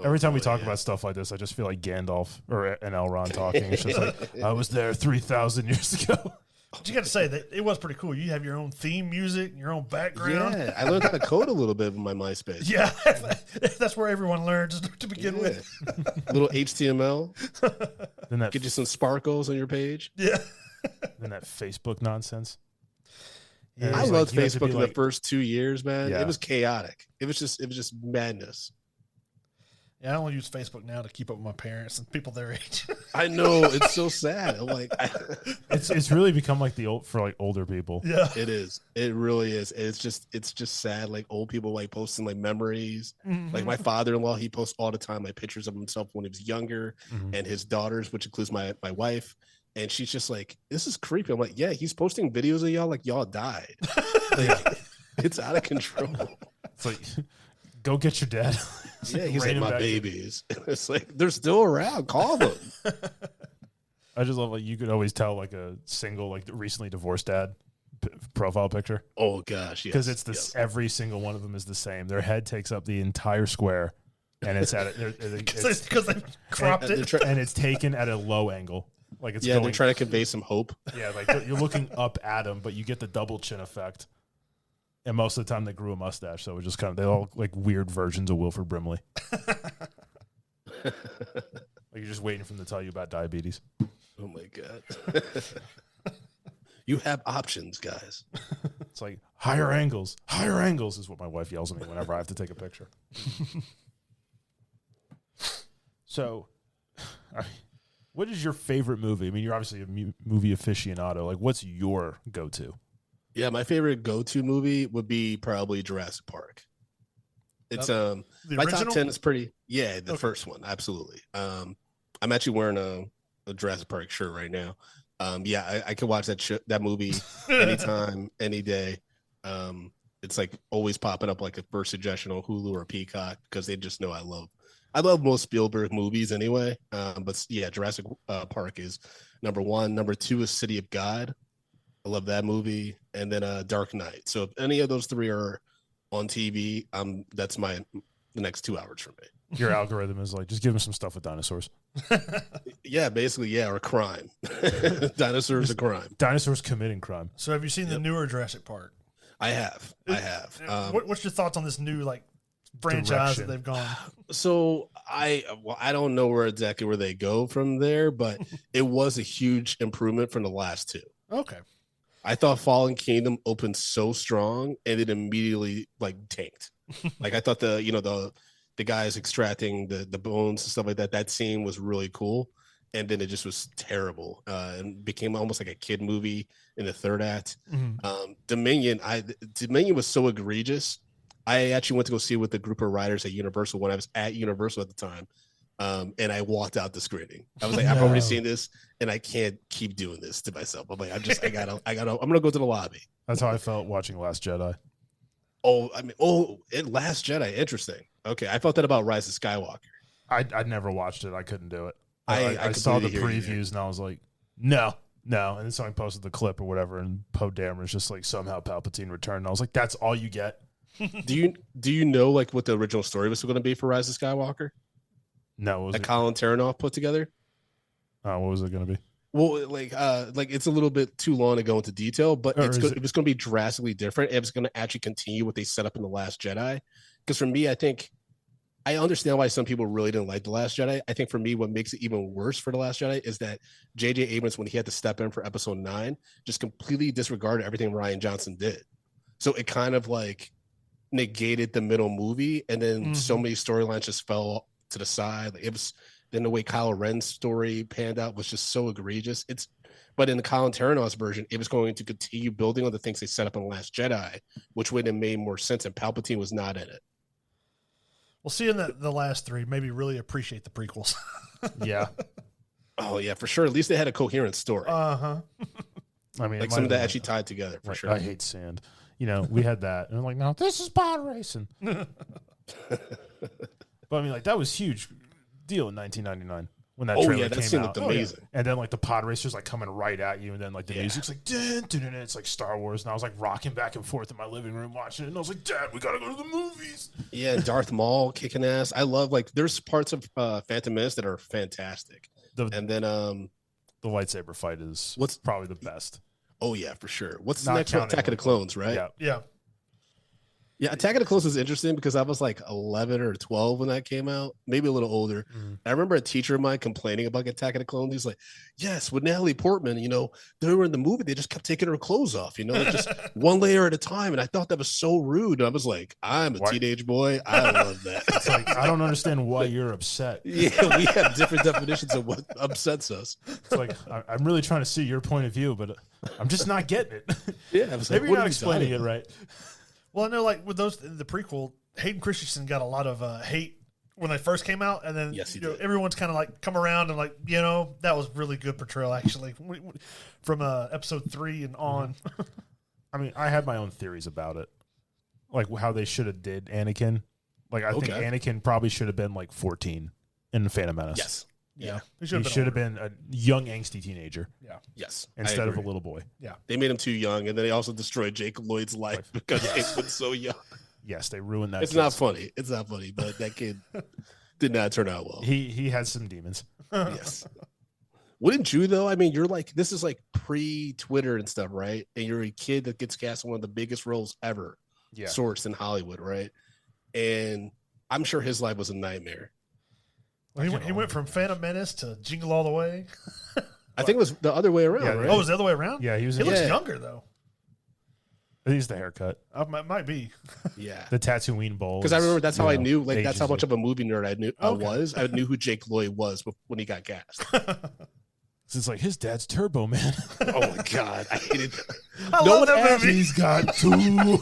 Speaker 1: Every time we talk about stuff like this, I just feel like Gandalf or an Elrond talking. It's just like, I was there 3,000 years ago.
Speaker 2: But you got to say that it was pretty cool. You have your own theme music, your own background.
Speaker 3: Yeah, I learned how to code a little bit with my MySpace.
Speaker 2: Yeah, that's where everyone learns to begin with.
Speaker 3: Little HTML.
Speaker 1: Then that
Speaker 3: Get you some sparkles on your page.
Speaker 2: Yeah.
Speaker 1: then that Facebook nonsense.
Speaker 2: Yeah.
Speaker 3: I
Speaker 1: It's
Speaker 3: loved
Speaker 1: you had to be
Speaker 3: Facebook in the first 2 years, man.
Speaker 1: Yeah.
Speaker 3: It was chaotic. It was just madness.
Speaker 2: Yeah, I only use Facebook now to keep up with my parents and people their age.
Speaker 3: I know, it's so sad. I'm like,
Speaker 1: It's really become like for like older people.
Speaker 2: Yeah.
Speaker 3: it is. It really is. It's just sad. Like old people like posting like memories. Like my father-in-law, he posts all the time like pictures of himself when he was younger and his daughters, which includes my wife. And she's just like, this is creepy. I'm like, yeah, he's posting videos of y'all like y'all died. Like, it's out of control.
Speaker 1: It's like, go get your dad.
Speaker 3: Yeah, he's
Speaker 1: Rein
Speaker 3: like,
Speaker 1: him
Speaker 3: my
Speaker 1: back in.
Speaker 3: babies. It's like, they're still around. Call them.
Speaker 1: I just love like you could always tell like a single like recently divorced dad profile picture
Speaker 3: Oh, gosh. Yes,
Speaker 1: because it's
Speaker 3: yes.
Speaker 1: every single one of them is the same. Their head takes up the entire square, and it's at it.
Speaker 2: Because they cropped it.
Speaker 1: And it's taken at a low angle. Like it's
Speaker 3: Yeah,
Speaker 1: going,
Speaker 3: they're trying to convey some hope.
Speaker 1: yeah, like you're looking up at them, but you get the double chin effect. And most of the time they grew a mustache, so it was just kind of they all look like weird versions of Wilford Brimley. Like you're just waiting for them to tell you about diabetes.
Speaker 3: Oh my god. You have options, guys.
Speaker 1: It's like higher angles. Higher angles is what my wife yells at me whenever I have to take a picture. So, what is your favorite movie? I mean, you're obviously a movie aficionado. Like, what's your go-to?
Speaker 3: Yeah, my favorite go-to movie would be probably Jurassic Park. It's
Speaker 2: The
Speaker 3: my top
Speaker 2: original?
Speaker 3: 10 is pretty the
Speaker 2: Okay.
Speaker 3: first one, absolutely. I'm actually wearing a Jurassic Park shirt right now. I could watch that movie anytime, any day. It's like always popping up like a first suggestion on Hulu or Peacock because they just know I love most Spielberg movies anyway. But yeah, Jurassic Park is number one. Number two is City of God. I love that movie. And then Dark Knight. So if any of those three are on TV, that's the next 2 hours for me.
Speaker 1: Your algorithm is like, just give them some stuff with dinosaurs.
Speaker 3: Yeah, basically, yeah, or crime. Dinosaurs are crime.
Speaker 1: Dinosaurs committing crime.
Speaker 2: So have you seen the newer Jurassic Park?
Speaker 3: I have.
Speaker 2: What's your thoughts on this new franchise
Speaker 1: Direction.
Speaker 2: that they've gone?
Speaker 3: So I don't know exactly where they go from there, but it was a huge improvement from the last two.
Speaker 2: Okay.
Speaker 3: I thought Fallen Kingdom opened so strong and it immediately tanked. Like I thought the guys extracting the bones and stuff like that scene was really cool. And then it just was terrible and became almost like a kid movie in the third act. Dominion was so egregious. I actually went to go see it with a group of writers at Universal when I was at Universal at the time. And I walked out the screening. I was like, I've already seen this and I can't keep doing this to myself. I'm like, I'm going to go to the lobby.
Speaker 1: That's how I felt watching Last Jedi.
Speaker 3: Last Jedi. Interesting. Okay. I felt that about Rise of Skywalker.
Speaker 1: I never watched it. I couldn't do it.
Speaker 3: I
Speaker 1: I saw the
Speaker 3: completely hear you
Speaker 1: previews and I was like, no. And then someone posted the clip or whatever, and Poe Dameron's just like somehow Palpatine returned. And I was like, that's all you get?
Speaker 3: Do you know what the original story was going to be for Rise of Skywalker?
Speaker 1: No, what was
Speaker 3: That
Speaker 1: it?
Speaker 3: Colin Taranoff put together?
Speaker 1: What was it going to be?
Speaker 3: Well, it's a little bit too long to go into detail, but
Speaker 1: Or
Speaker 3: it was going to be drastically different. It was going to actually continue what they set up in The Last Jedi. Because for me, I think I understand why some people really didn't like The Last Jedi. I think for me, what makes it even worse for The Last Jedi is that J.J. Abrams, when he had to step in for episode 9, just completely disregarded everything Rian Johnson did. So it kind of negated the middle movie, and then so many storylines just fell to the side. Then the way Kylo Ren's story panned out was just so egregious. But in the Colin Taranoff's version, it was going to continue building on the things they set up in The Last Jedi, which would have made more sense, and Palpatine was not in it.
Speaker 2: Well, seeing the last three, maybe really appreciate the prequels.
Speaker 1: Yeah.
Speaker 3: Oh yeah, for sure. At least they had a coherent story.
Speaker 2: Uh-huh.
Speaker 1: I mean,
Speaker 3: Some of that actually tied together for sure.
Speaker 1: I hate sand. We had that. And I'm like, no, this is pod racing. But I mean, that was huge deal in 1999. when that
Speaker 3: Oh
Speaker 1: trailer
Speaker 3: yeah, that
Speaker 1: came
Speaker 3: scene
Speaker 1: out.
Speaker 3: looked amazing.
Speaker 1: And then like the pod racers like coming right at you, and then like the music's like dun, dun, dun, dun, it's like Star Wars, and I was like rocking back and forth in my living room watching it, and I was like, Dad, we gotta go to the movies.
Speaker 3: Yeah, and Darth Maul kicking ass. I love like there's parts of Phantom Menace that are fantastic. And then
Speaker 1: the lightsaber fight is
Speaker 3: what's
Speaker 1: probably the best.
Speaker 3: Oh yeah, for sure. What's
Speaker 1: Not
Speaker 3: the next one?
Speaker 1: counting
Speaker 3: Attack of the Clones, right?
Speaker 1: Yeah.
Speaker 2: Yeah.
Speaker 3: Yeah, Attack of the Clones is interesting because I was like 11 or 12 when that came out, maybe a little older. I remember a teacher of mine complaining about Attack of the Clones. He's like, yes, with Natalie Portman, you know, they were in the movie, they just kept taking her clothes off, you know, like just one layer at a time. And I thought that was so rude. And I was like, I'm a teenage boy. I love that.
Speaker 1: It's like, I don't understand why you're upset.
Speaker 3: Yeah, we have different definitions of what upsets us.
Speaker 1: It's like, I'm really trying to see your point of view, but I'm just not getting it.
Speaker 3: Yeah, I was
Speaker 1: Maybe
Speaker 3: like,
Speaker 1: you're not explaining it right.
Speaker 2: Well, I know, like with those in the prequel, Hayden Christensen got a lot of hate when they first came out, and then
Speaker 3: Yes, he
Speaker 2: you know,
Speaker 3: did.
Speaker 2: everyone's kind of like come around and like, you know, that was really good portrayal actually from episode 3 and on.
Speaker 1: I mean, I had my own theories about it, like how they should have did Anakin. Like I think Anakin probably should have been like 14 in the Phantom Menace.
Speaker 3: Yes.
Speaker 2: Yeah,
Speaker 1: he should have been a young angsty teenager.
Speaker 2: Yeah.
Speaker 3: Yes.
Speaker 1: Instead of a little boy.
Speaker 2: Yeah.
Speaker 3: They made him too young, and then they also destroyed Jake Lloyd's life because he was so young.
Speaker 1: Yes, they ruined that.
Speaker 3: It's not funny. It's not funny, but that kid did not turn out well.
Speaker 1: He had some demons.
Speaker 3: Yes. Wouldn't you though? I mean, you're like, this is like pre-Twitter and stuff, right? And you're a kid that gets cast in one of the biggest roles ever sourced in Hollywood, right? And I'm sure his life was a nightmare.
Speaker 2: Well, he went from Phantom Menace to Jingle All the Way.
Speaker 3: I think it was the other way around, right?
Speaker 2: Oh, it was the other way around?
Speaker 1: Yeah, he was.
Speaker 2: He looks younger though.
Speaker 1: He's the haircut.
Speaker 2: Might be.
Speaker 3: Yeah.
Speaker 1: The Tatooine bowl.
Speaker 3: Because I remember that's how I knew, like, that's how
Speaker 1: ages
Speaker 3: much of a movie nerd I knew
Speaker 2: Okay.
Speaker 3: I was. I knew who Jake Lloyd was when he got cast.
Speaker 1: It's like his dad's Turbo Man.
Speaker 3: Oh my God. I hated that.
Speaker 2: I love that movie.
Speaker 1: He's got 2.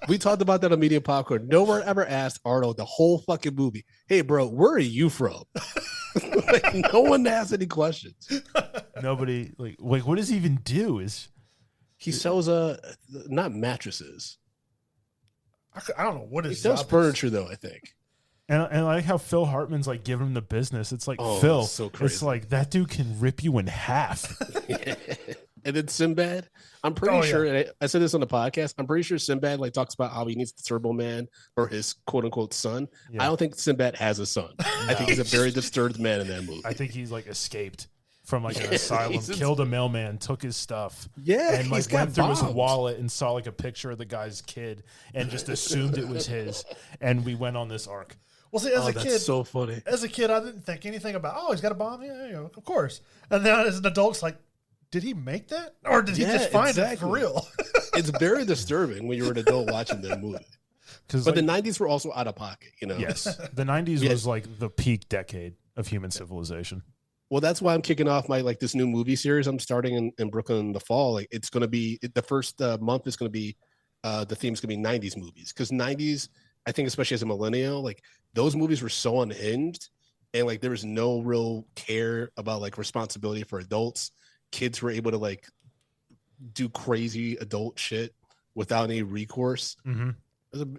Speaker 3: We talked about that on Medium Popcorn. No one ever asked Arnold the whole fucking movie, hey, bro, where are you from? Like, no one asked any questions.
Speaker 1: Nobody, like, what does he even do?
Speaker 3: He sells not mattresses.
Speaker 2: I don't know what
Speaker 3: He
Speaker 2: his
Speaker 3: sells
Speaker 2: job is.
Speaker 3: furniture though, I think.
Speaker 1: And I like how Phil Hartman's like giving him the business. It's like,
Speaker 3: Oh,
Speaker 1: Phil,
Speaker 3: it's so crazy.
Speaker 1: it's like that dude can rip you in half.
Speaker 3: And then Sinbad, I'm pretty sure, and I said this on the podcast, I'm pretty sure Sinbad like talks about how he needs the Turbo Man or his quote unquote son.
Speaker 1: Yeah.
Speaker 3: I don't think Sinbad has a son. I think he's a very disturbed man in that movie.
Speaker 1: I think he's like escaped from like an asylum,
Speaker 3: he's-
Speaker 1: killed a mailman, took his stuff,
Speaker 3: Yeah,
Speaker 1: and
Speaker 3: he's
Speaker 1: like
Speaker 3: got
Speaker 1: went through his
Speaker 3: bombs.
Speaker 1: wallet and saw like a picture of the guy's kid and just assumed it was his. And we went on this arc.
Speaker 2: Well, see, as a
Speaker 3: that's
Speaker 2: kid,
Speaker 3: so funny.
Speaker 2: I didn't think anything about. Oh, he's got a bomb. Yeah, of course. And then as an adult, it's like, did he make that, or did he just find it for real?
Speaker 3: It's very disturbing when you're an adult watching that movie.
Speaker 1: Because
Speaker 3: But the 90s were also out of pocket, you know?
Speaker 1: yes, the 90s was like the peak decade of human civilization.
Speaker 3: Well, that's why I'm kicking off my like this new movie series I'm starting in Brooklyn in the fall. Like it's going to be the first month is going to be the theme's going to be 90s movies, because 90s, I think especially as a millennial, like those movies were so unhinged, and like there was no real care about like responsibility for adults. Kids were able to like do crazy adult shit without any recourse.
Speaker 1: Mm-hmm.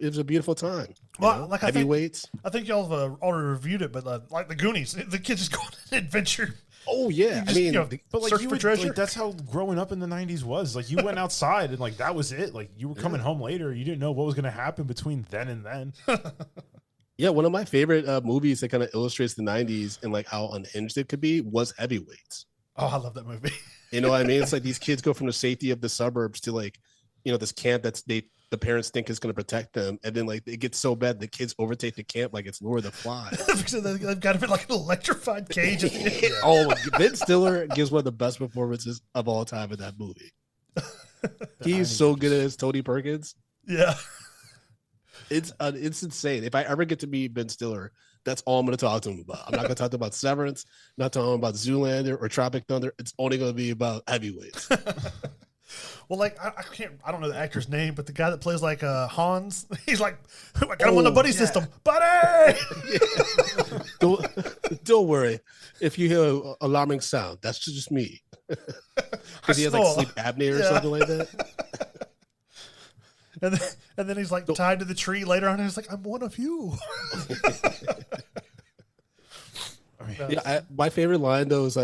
Speaker 3: It was a beautiful time.
Speaker 2: Well, like
Speaker 3: heavyweights.
Speaker 2: I think y'all have already reviewed it, but like the Goonies, the kids just go on an adventure.
Speaker 3: Oh yeah,
Speaker 2: Just,
Speaker 3: I mean,
Speaker 1: But like
Speaker 2: search
Speaker 1: you
Speaker 2: for
Speaker 1: would,
Speaker 2: treasure.
Speaker 1: like, that's how growing up in the 90s was. Like you went outside and like that was it. Like you were coming home later. You didn't know what was going to happen between then and then.
Speaker 3: yeah, one of my favorite movies that kind of illustrates the 90s and like how unhinged it could be was Heavyweights.
Speaker 2: Oh, I love that movie.
Speaker 3: You know what I mean? It's like these kids go from the safety of the suburbs to like, you know, this camp the parents think is going to protect them, and then like it gets so bad the kids overtake the camp like it's Lord of the Flies.
Speaker 2: Because they've got him in like an electrified cage. At the end.
Speaker 3: Oh, Ben Stiller gives one of the best performances of all time in that movie. He's so good at his Tony Perkins.
Speaker 2: Yeah.
Speaker 3: It's insane. If I ever get to meet Ben Stiller, that's all I'm going to talk to him about. I'm not going to talk to him about Severance, not talking about Zoolander or Tropic Thunder. It's only going to be about Heavyweights.
Speaker 2: Well, like I don't know the actor's name, but the guy that plays like Hans, he's like, I got him on the buddy system, buddy.
Speaker 3: Don't worry. If you hear an alarming sound, that's just me. Because he has like sleep apnea or something like that.
Speaker 2: And then he's like tied to the tree later on, and he's like, I'm one of you.
Speaker 1: me.
Speaker 3: Yeah, my favorite line though is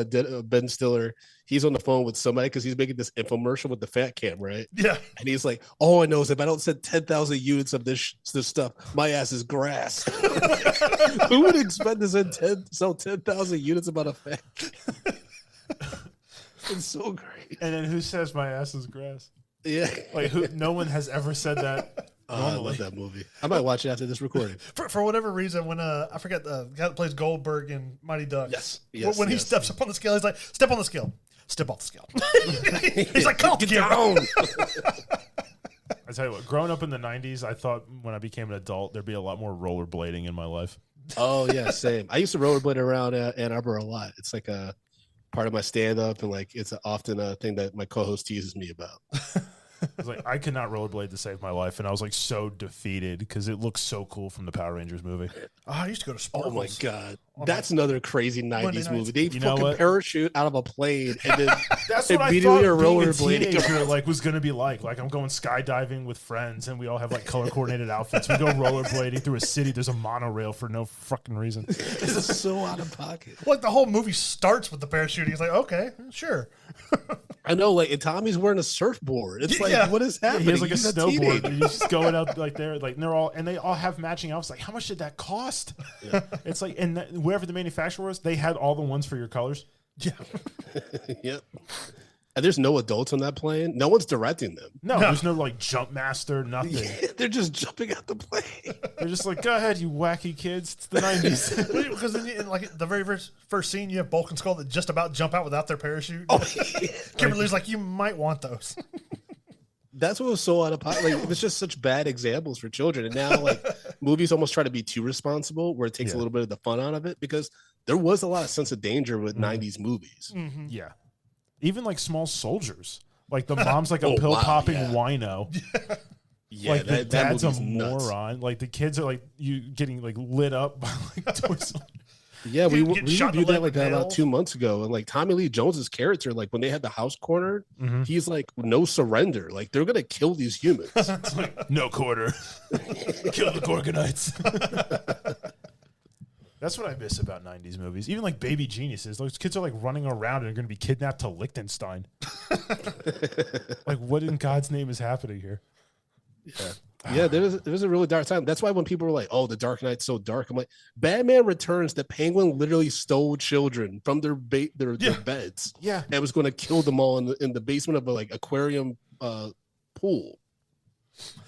Speaker 3: Ben Stiller. He's on the phone with somebody because he's making this infomercial with the fat cam, right?
Speaker 2: Yeah.
Speaker 3: And he's like, "All I know is if I don't send 10,000 units of this stuff, my ass is grass." Who would expect to sell 10,000 units about a fat cam? It's so great.
Speaker 1: And then who says my ass is grass?
Speaker 3: Yeah,
Speaker 1: Like who? No one has ever said that.
Speaker 3: I love that movie. I might watch it after this recording.
Speaker 2: For whatever reason, when I forget the guy that plays Goldberg in Mighty Ducks.
Speaker 3: Yes,
Speaker 2: When he steps up on the scale, he's like, "Step on the scale, step off the scale." He's like, "Come off the
Speaker 3: Get
Speaker 2: scale."
Speaker 3: down.
Speaker 1: I tell you what, growing up in the '90s, I thought when I became an adult, there'd be a lot more rollerblading in my life.
Speaker 3: Oh yeah, same. I used to rollerblade around Ann Arbor a lot. It's like a part of my stand-up, and like it's often a thing that my co-host teases me about.
Speaker 1: I was like, I could not rollerblade to save my life, and I was like so defeated because it looks so cool from the Power Rangers movie.
Speaker 2: Oh, I used to go to sports.
Speaker 3: Oh my god, that's another crazy '90s movie. They
Speaker 1: You know
Speaker 3: fucking
Speaker 1: what?
Speaker 3: parachute out of a plane and then
Speaker 1: That's what I
Speaker 3: immediately
Speaker 1: thought
Speaker 3: are
Speaker 1: being a
Speaker 3: rollerblading.
Speaker 1: teenager like was gonna be like. Like I'm going skydiving with friends, and we all have like color coordinated outfits. We go rollerblading through a city. There's a monorail for no fucking reason.
Speaker 3: This is so out of pocket.
Speaker 2: Like the whole movie starts with the parachute. He's like, "Okay, sure."
Speaker 3: I know, like, and Tommy's wearing a surfboard. It's like,
Speaker 2: Yeah.
Speaker 3: what is
Speaker 1: Yeah,
Speaker 3: happening?
Speaker 1: he has like a
Speaker 3: He's
Speaker 1: snowboard.
Speaker 3: teenager.
Speaker 1: And he's just going out like there, like and they all have matching outfits. Like, how much did that cost?
Speaker 3: Yeah.
Speaker 1: It's like, and whoever the manufacturer was, they had all the ones for your colors.
Speaker 2: Yeah.
Speaker 3: Yep. And there's no adults on that plane. No one's directing them.
Speaker 1: No, there's no like jump master, nothing.
Speaker 3: Yeah, they're just jumping out the plane.
Speaker 1: They're just like, go ahead, you wacky kids. It's the '90s.
Speaker 2: Because then, in like the very first scene, you have Bulk and Skull that just about jump out without their parachute.
Speaker 3: Oh,
Speaker 2: Kimberly's like, "You might want those."
Speaker 3: that's what was so out of pocket. Like, it was just such bad examples for children. And now, like, movies almost try to be too responsible, where it takes a little bit of the fun out of it, because there was a lot of sense of danger with '90s movies.
Speaker 2: Mm-hmm.
Speaker 1: Yeah, even like Small Soldiers. Like the mom's like a
Speaker 3: Oh,
Speaker 1: pill popping
Speaker 3: wow, yeah.
Speaker 1: wino.
Speaker 3: Yeah,
Speaker 1: Like the dad's a
Speaker 3: movie's nuts.
Speaker 1: moron. Like the kids are like you getting like lit up by like toys.
Speaker 3: Yeah, we
Speaker 2: Get shot in the
Speaker 3: reviewed
Speaker 2: leg
Speaker 3: that like
Speaker 2: with
Speaker 3: that about
Speaker 2: nails.
Speaker 3: 2 months ago, and like Tommy Lee Jones's character, like when they had the house cornered,
Speaker 1: Mm-hmm.
Speaker 3: he's like, no surrender. Like they're gonna kill these humans.
Speaker 1: It's like, no quarter. Kill the Gorgonites. That's what I miss about '90s movies. Even like Baby Geniuses, those kids are like running around and are going to be kidnapped to Liechtenstein. Like, what in God's name is happening here?
Speaker 3: Yeah, there was a really dark time. That's why when people were like, "Oh, the Dark Knight's so dark," I'm like, Batman Returns. The Penguin literally stole children from their beds,
Speaker 1: Yeah,
Speaker 3: and was going to kill them all in the basement of a like aquarium pool.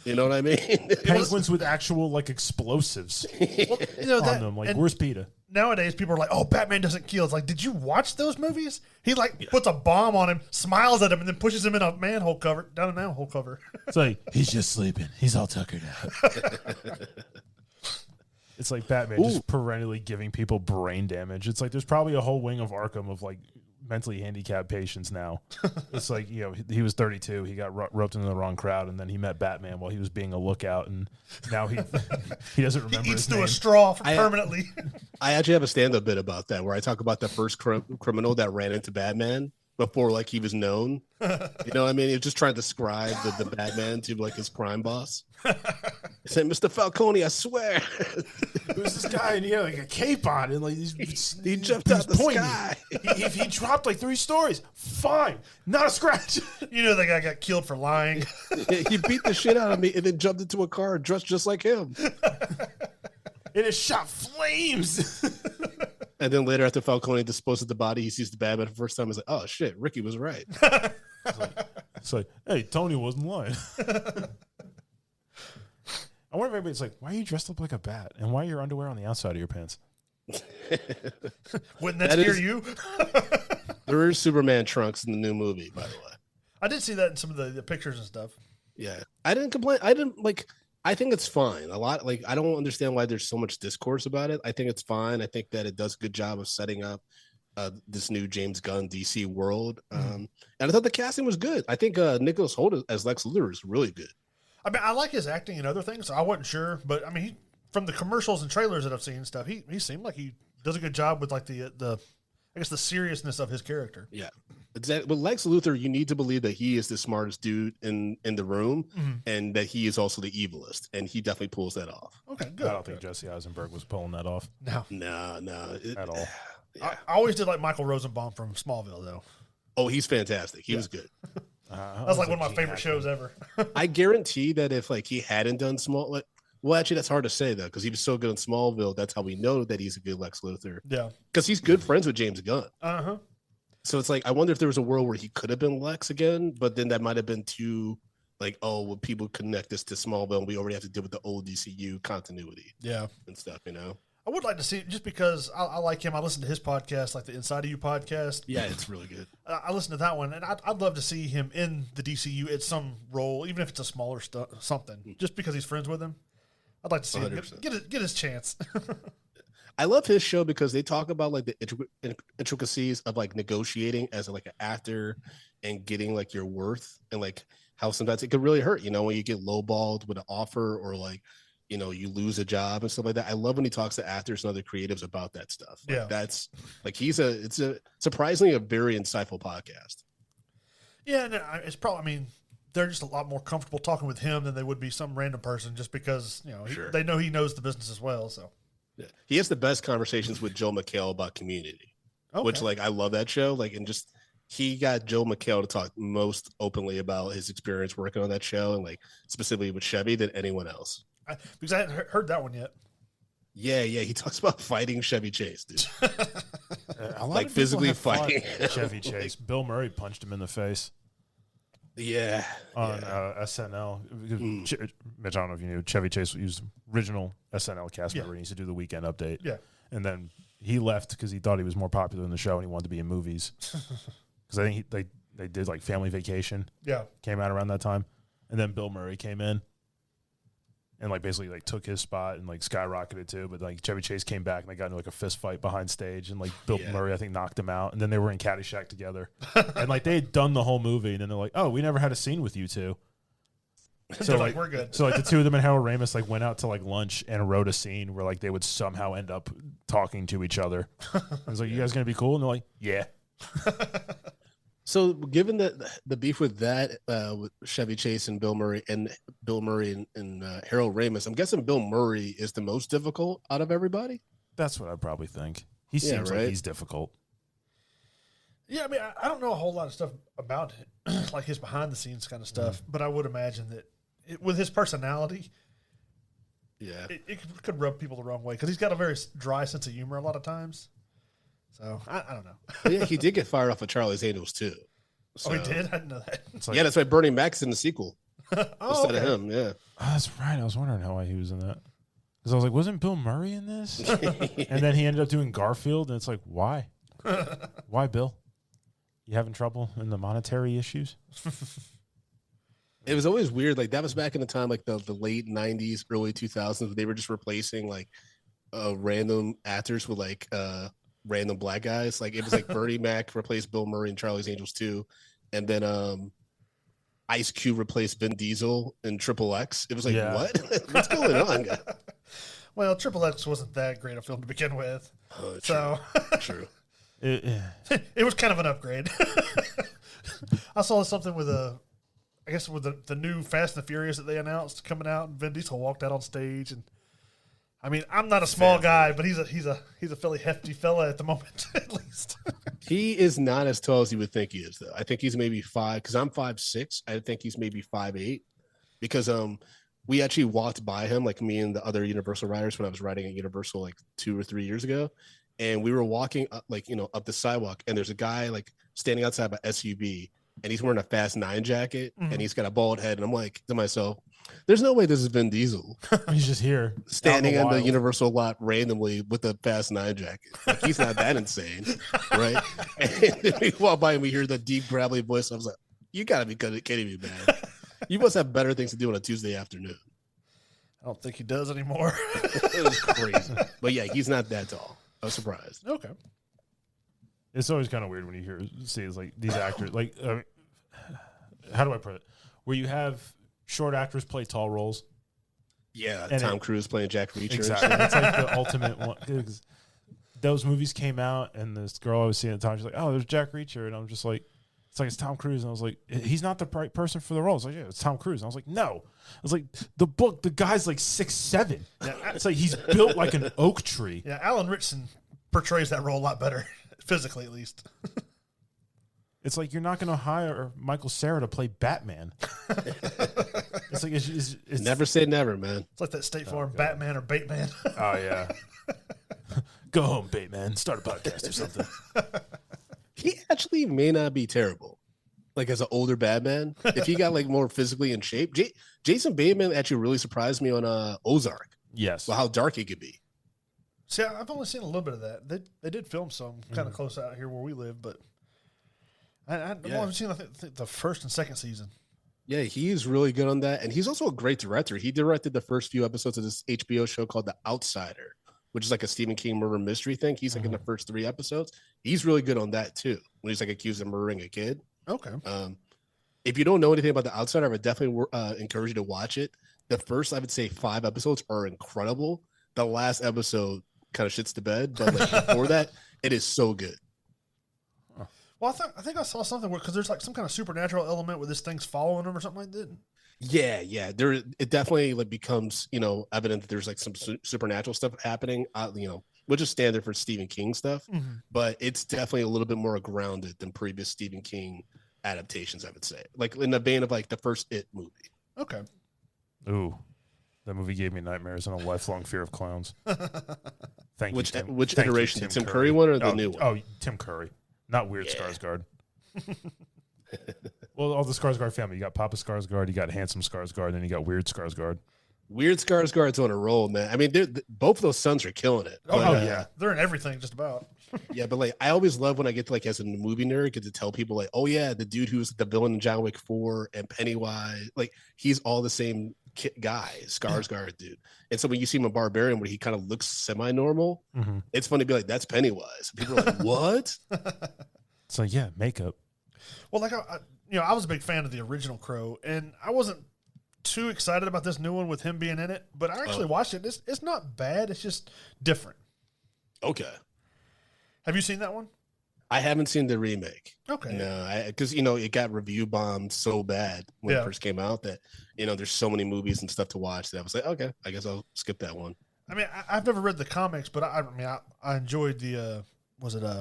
Speaker 3: You know what I mean?
Speaker 1: penguins with actual like explosives
Speaker 2: You know
Speaker 1: on
Speaker 2: that.
Speaker 1: them. Like,
Speaker 2: and
Speaker 1: where's PETA?
Speaker 2: nowadays, people are like, "Oh, Batman doesn't kill." It's like, did you watch those movies? He like puts a bomb on him, smiles at him, and then pushes him in a manhole cover, down a manhole cover.
Speaker 1: It's like he's just sleeping. He's all tuckered out. It's like Batman just perennially giving people brain damage. It's like there's probably a whole wing of Arkham of like mentally handicapped patients now. It's like, you know, he was 32. He got roped into the wrong crowd, and then he met Batman while he was being a lookout, and now he he doesn't remember
Speaker 2: He eats
Speaker 1: his
Speaker 2: through
Speaker 1: name.
Speaker 2: a straw permanently.
Speaker 3: I actually have a stand-up bit about that where I talk about the first criminal that ran into Batman before like he was known. You know what I mean? He was just trying to describe the Batman to like his crime boss. He said, "Mr. Falcone, I swear."
Speaker 1: Who's this guy? And he had like a cape on, and like
Speaker 3: He jumped out the
Speaker 1: pointing.
Speaker 3: sky.
Speaker 1: If he dropped like 3 stories, fine, not a scratch.
Speaker 2: You know, that guy got killed for lying.
Speaker 3: He beat the shit out of me and then jumped into a car dressed just like him.
Speaker 1: It has shot flames.
Speaker 3: And then later, after Falcone disposes the body, he sees the Batman for the first time. He's like, "Oh shit, Ricky was right."
Speaker 1: It's like, hey, Tony wasn't lying. I wonder if everybody's like, why are you dressed up like a bat? And why are your underwear on the outside of your pants?
Speaker 2: Wouldn't that
Speaker 3: That
Speaker 2: scare
Speaker 3: is-
Speaker 2: you?
Speaker 3: There are Superman trunks in the new movie, by the way.
Speaker 2: I did see that in some of the pictures and stuff.
Speaker 3: Yeah, I didn't complain. I didn't like. I think it's fine. A lot like I don't understand why there's so much discourse about it. I think it's fine. I think that it does a good job of setting up this new James Gunn DC world. And I thought the casting was good. I think Nicholas Hoult as Lex Luthor is really good.
Speaker 2: I mean, I like his acting and other things. So I wasn't sure, but I mean, from the commercials and trailers that I've seen and stuff, he seemed like he does a good job with like the I guess the seriousness of his character.
Speaker 3: Yeah, exactly. With Lex Luthor, you need to believe that he is the smartest dude in the room, and that he is also the evilest, and he definitely pulls that off.
Speaker 2: Okay,
Speaker 1: I
Speaker 2: good.
Speaker 1: don't think Jesse Eisenberg was pulling that off.
Speaker 2: No.
Speaker 3: No,
Speaker 1: At all.
Speaker 2: I always did like Michael Rosenbaum from Smallville, though.
Speaker 3: Oh, he's fantastic. He was good.
Speaker 2: That's like one of my favorite shows ever.
Speaker 3: I guarantee that if like he hadn't done well, actually, that's hard to say though, because he was so good in Smallville. That's how we know that he's a good Lex Luthor.
Speaker 2: Yeah,
Speaker 3: because he's good friends with James Gunn.
Speaker 2: Uh-huh.
Speaker 3: So it's like I wonder if there was a world where he could have been Lex again, but then that might have been too like, oh, well, people connect this to Smallville, and we already have to deal with the old DCU continuity.
Speaker 2: Yeah,
Speaker 3: and stuff. You know,
Speaker 2: I would like to see, just because I like him. I listen to his podcast, like the Inside of You podcast.
Speaker 3: Yeah, it's really good.
Speaker 2: I listen to that one, and I'd love to see him in the DCU at some role, even if it's a smaller something, just because he's friends with him. I'd like to see him get his chance.
Speaker 3: I love his show because they talk about like the intricacies of like negotiating as like an actor and getting like your worth, and like how sometimes it could really hurt, you know, when you get lowballed with an offer, or like, you know, you lose a job and stuff like that. I love when he talks to actors and other creatives about that stuff. Like,
Speaker 2: yeah,
Speaker 3: that's like it's a surprisingly a very insightful podcast.
Speaker 2: Yeah, and it's probably, I mean, they're just a lot more comfortable talking with him than they would be some random person, just because, you know, they know he knows the business as well. So
Speaker 3: yeah. He has the best conversations with Joe McHale about Community, which like I love that show. Like, and just he got Joe McHale to talk most openly about his experience working on that show, and like specifically with Chevy, than anyone else.
Speaker 2: Because I hadn't heard that one yet.
Speaker 3: Yeah, he talks about fighting Chevy Chase, dude.
Speaker 1: Like
Speaker 3: physically fighting
Speaker 1: Chevy Chase. Bill Murray punched him in the face.
Speaker 3: Yeah,
Speaker 1: on SNL. Mitch, I don't know if you knew, Chevy Chase was original SNL cast member. He used to do the Weekend Update.
Speaker 2: Yeah,
Speaker 1: and then he left because he thought he was more popular in the show and he wanted to be in movies. Because I think they did like Family Vacation.
Speaker 2: Yeah,
Speaker 1: came out around that time, and then Bill Murray came in and like basically like took his spot and like skyrocketed too. But like Chevy Chase came back and they got into like a fist fight behind stage, and like Bill Murray I think knocked him out, and then they were in Caddyshack together. And like they had done the whole movie, and then they're like, oh, we never had a scene with you two. So like
Speaker 2: we're good.
Speaker 1: So like the two of them and Harold Ramis like went out to like lunch and wrote a scene where like they would somehow end up talking to each other. I was like, you guys gonna be cool? And they're like, yeah.
Speaker 3: So, given that the beef with that, with Chevy Chase and Bill Murray and Harold Ramis, I'm guessing Bill Murray is the most difficult out of everybody.
Speaker 1: That's what I probably think. He seems like he's difficult.
Speaker 2: Yeah, I mean, I don't know a whole lot of stuff about it, like his behind the scenes kind of stuff, but I would imagine that with his personality, it could rub people the wrong way, because he's got a very dry sense of humor a lot of times. So I don't know.
Speaker 3: Yeah, he did get fired off of Charlie's Angels too. So.
Speaker 2: Oh, he did? I didn't know that.
Speaker 1: Like,
Speaker 3: yeah, that's why Bernie Mac's in the sequel. Instead of him, yeah.
Speaker 1: Oh, that's right. I was wondering how he was in that. Because I was like, wasn't Bill Murray in this? And then he ended up doing Garfield, and it's like, why? Why, Bill? You having trouble in the monetary issues?
Speaker 3: It was always weird. Like, that was back in the time, like the late 90s, early 2000s. They were just replacing like random actors with like random black guys. Like, it was like Bernie Mac replaced Bill Murray in Charlie's Angels 2, and then Ice Cube replaced Vin Diesel in Triple X. It was like, what? What's going on?
Speaker 2: Well, Triple X wasn't that great a film to begin with.
Speaker 3: Oh,
Speaker 2: so
Speaker 3: true.
Speaker 2: It was kind of an upgrade. I saw something with the new Fast and the Furious that they announced coming out, and Vin Diesel walked out on stage, and I mean, I'm not a small guy, but he's a fairly hefty fella at the moment, at least.
Speaker 3: He is not as tall as you would think he is, though. I think he's maybe 5, because I'm 5'6". I think he's maybe 5'8", because we actually walked by him, like me and the other Universal riders, when I was riding at Universal like 2 or 3 years ago, and we were walking up, like, up the sidewalk, and there's a guy like standing outside of an SUV, and he's wearing a Fast 9 jacket, and he's got a bald head, and I'm like to myself, there's no way this is Vin Diesel.
Speaker 1: He's just here
Speaker 3: standing in the Universal lot randomly with a Fast 9 jacket. Like, he's not that insane, right? And then we walk by and we hear the deep gravelly voice. I was like, you gotta be kidding me, man. You must have better things to do on a Tuesday afternoon.
Speaker 2: I don't think he does anymore.
Speaker 3: It was crazy. But yeah, he's not that tall. I was surprised.
Speaker 2: Okay.
Speaker 1: It's always kind of weird when you see it's like these actors, like, how do I put it? Where you have short actors play tall roles.
Speaker 3: Yeah, and Tom Cruise playing Jack Reacher.
Speaker 1: Exactly. It's like the ultimate one. Those movies came out, and this girl I was seeing at the time, she's like, oh, there's Jack Reacher. And I'm just like, it's Tom Cruise. And I was like, he's not the right person for the role. It's like, yeah, it's Tom Cruise. And I was like, no. I was like, the guy's like 6'7". It's like he's built like an oak tree.
Speaker 2: Yeah, Alan Ritchson portrays that role a lot better, physically at least.
Speaker 1: It's like you're not going to hire Michael Cera to play Batman. It's like it's
Speaker 3: Never say never, man.
Speaker 2: It's like that State Farm Batman or Bateman.
Speaker 1: Oh yeah. Go home, Bateman. Start a podcast or something.
Speaker 3: He actually may not be terrible. Like as an older Batman, if he got like more physically in shape, Jason Bateman actually really surprised me on Ozark.
Speaker 1: Yes.
Speaker 3: Well, how dark he could be.
Speaker 2: See, I've only seen a little bit of that. They did film some kind of close out here where we live, but I've only seen the first and second season.
Speaker 3: Yeah, he's really good on that. And he's also a great director. He directed the first few episodes of this HBO show called The Outsider, which is like a Stephen King murder mystery thing. He's like in the first 3 episodes. He's really good on that too, when he's like accused of murdering a kid.
Speaker 2: Okay.
Speaker 3: If you don't know anything about The Outsider, I would definitely encourage you to watch it. The first, I would say, 5 episodes are incredible. The last episode kind of shits the bed, but like before that, it is so good.
Speaker 2: Well, I think I saw something because there's like some kind of supernatural element where this thing's following him or something like that.
Speaker 3: Yeah. It definitely like becomes evident that there's like some supernatural stuff happening. Which is standard for Stephen King stuff, but it's definitely a little bit more grounded than previous Stephen King adaptations. I would say, like in the vein of like the first It movie.
Speaker 2: Okay.
Speaker 1: Ooh, that movie gave me nightmares and a lifelong fear of clowns. Thank you.
Speaker 3: Which
Speaker 1: Tim.
Speaker 3: which
Speaker 1: Thank you,
Speaker 3: iteration? The Tim Curry one or the new one?
Speaker 1: Oh, Tim Curry, not Weird Skarsgård. Well, all the Skarsgård family. You got Papa Skarsgård, you got Handsome Skarsgård, and you got Weird Skarsgård.
Speaker 3: Weird Skarsgård's on a roll, man. I mean, both of those sons are killing it.
Speaker 2: Oh,
Speaker 3: But,
Speaker 2: yeah. They're in everything just about.
Speaker 3: yeah, but like I always love when I get to like as a movie nerd, get to tell people like, oh yeah, the dude who's the villain in John Wick 4 and Pennywise, like he's all the same guy, Skarsgård dude. And so when you see him in Barbarian, where he kind of looks semi-normal, it's funny to be like, that's Pennywise. People are like, what?
Speaker 1: So yeah, makeup.
Speaker 2: Well, like I was a big fan of the original Crow, and I wasn't too excited about this new one with him being in it. But I actually watched it. It's not bad. It's just different.
Speaker 3: Okay.
Speaker 2: Have you seen that one?
Speaker 3: I haven't seen the remake.
Speaker 2: Okay.
Speaker 3: No, because it got review bombed so bad when it first came out that there's so many movies and stuff to watch that I was like, okay, I guess I'll skip that one.
Speaker 2: I mean, I've never read the comics, but I enjoyed the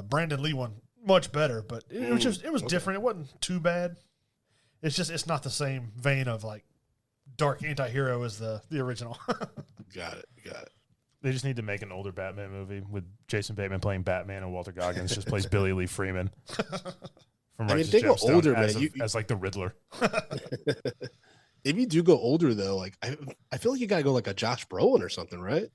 Speaker 2: Brandon Lee one much better. But it was different. It wasn't too bad. It's not the same vein of like dark anti-hero as the original.
Speaker 3: Got it.
Speaker 1: They just need to make an older Batman movie with Jason Bateman playing Batman and Walter Goggins just plays Billy Lee Freeman. From
Speaker 3: if they go older,
Speaker 1: as
Speaker 3: man,
Speaker 1: as like the Riddler.
Speaker 3: If you do go older, though, like I feel like you got to go like a Josh Brolin or something, right?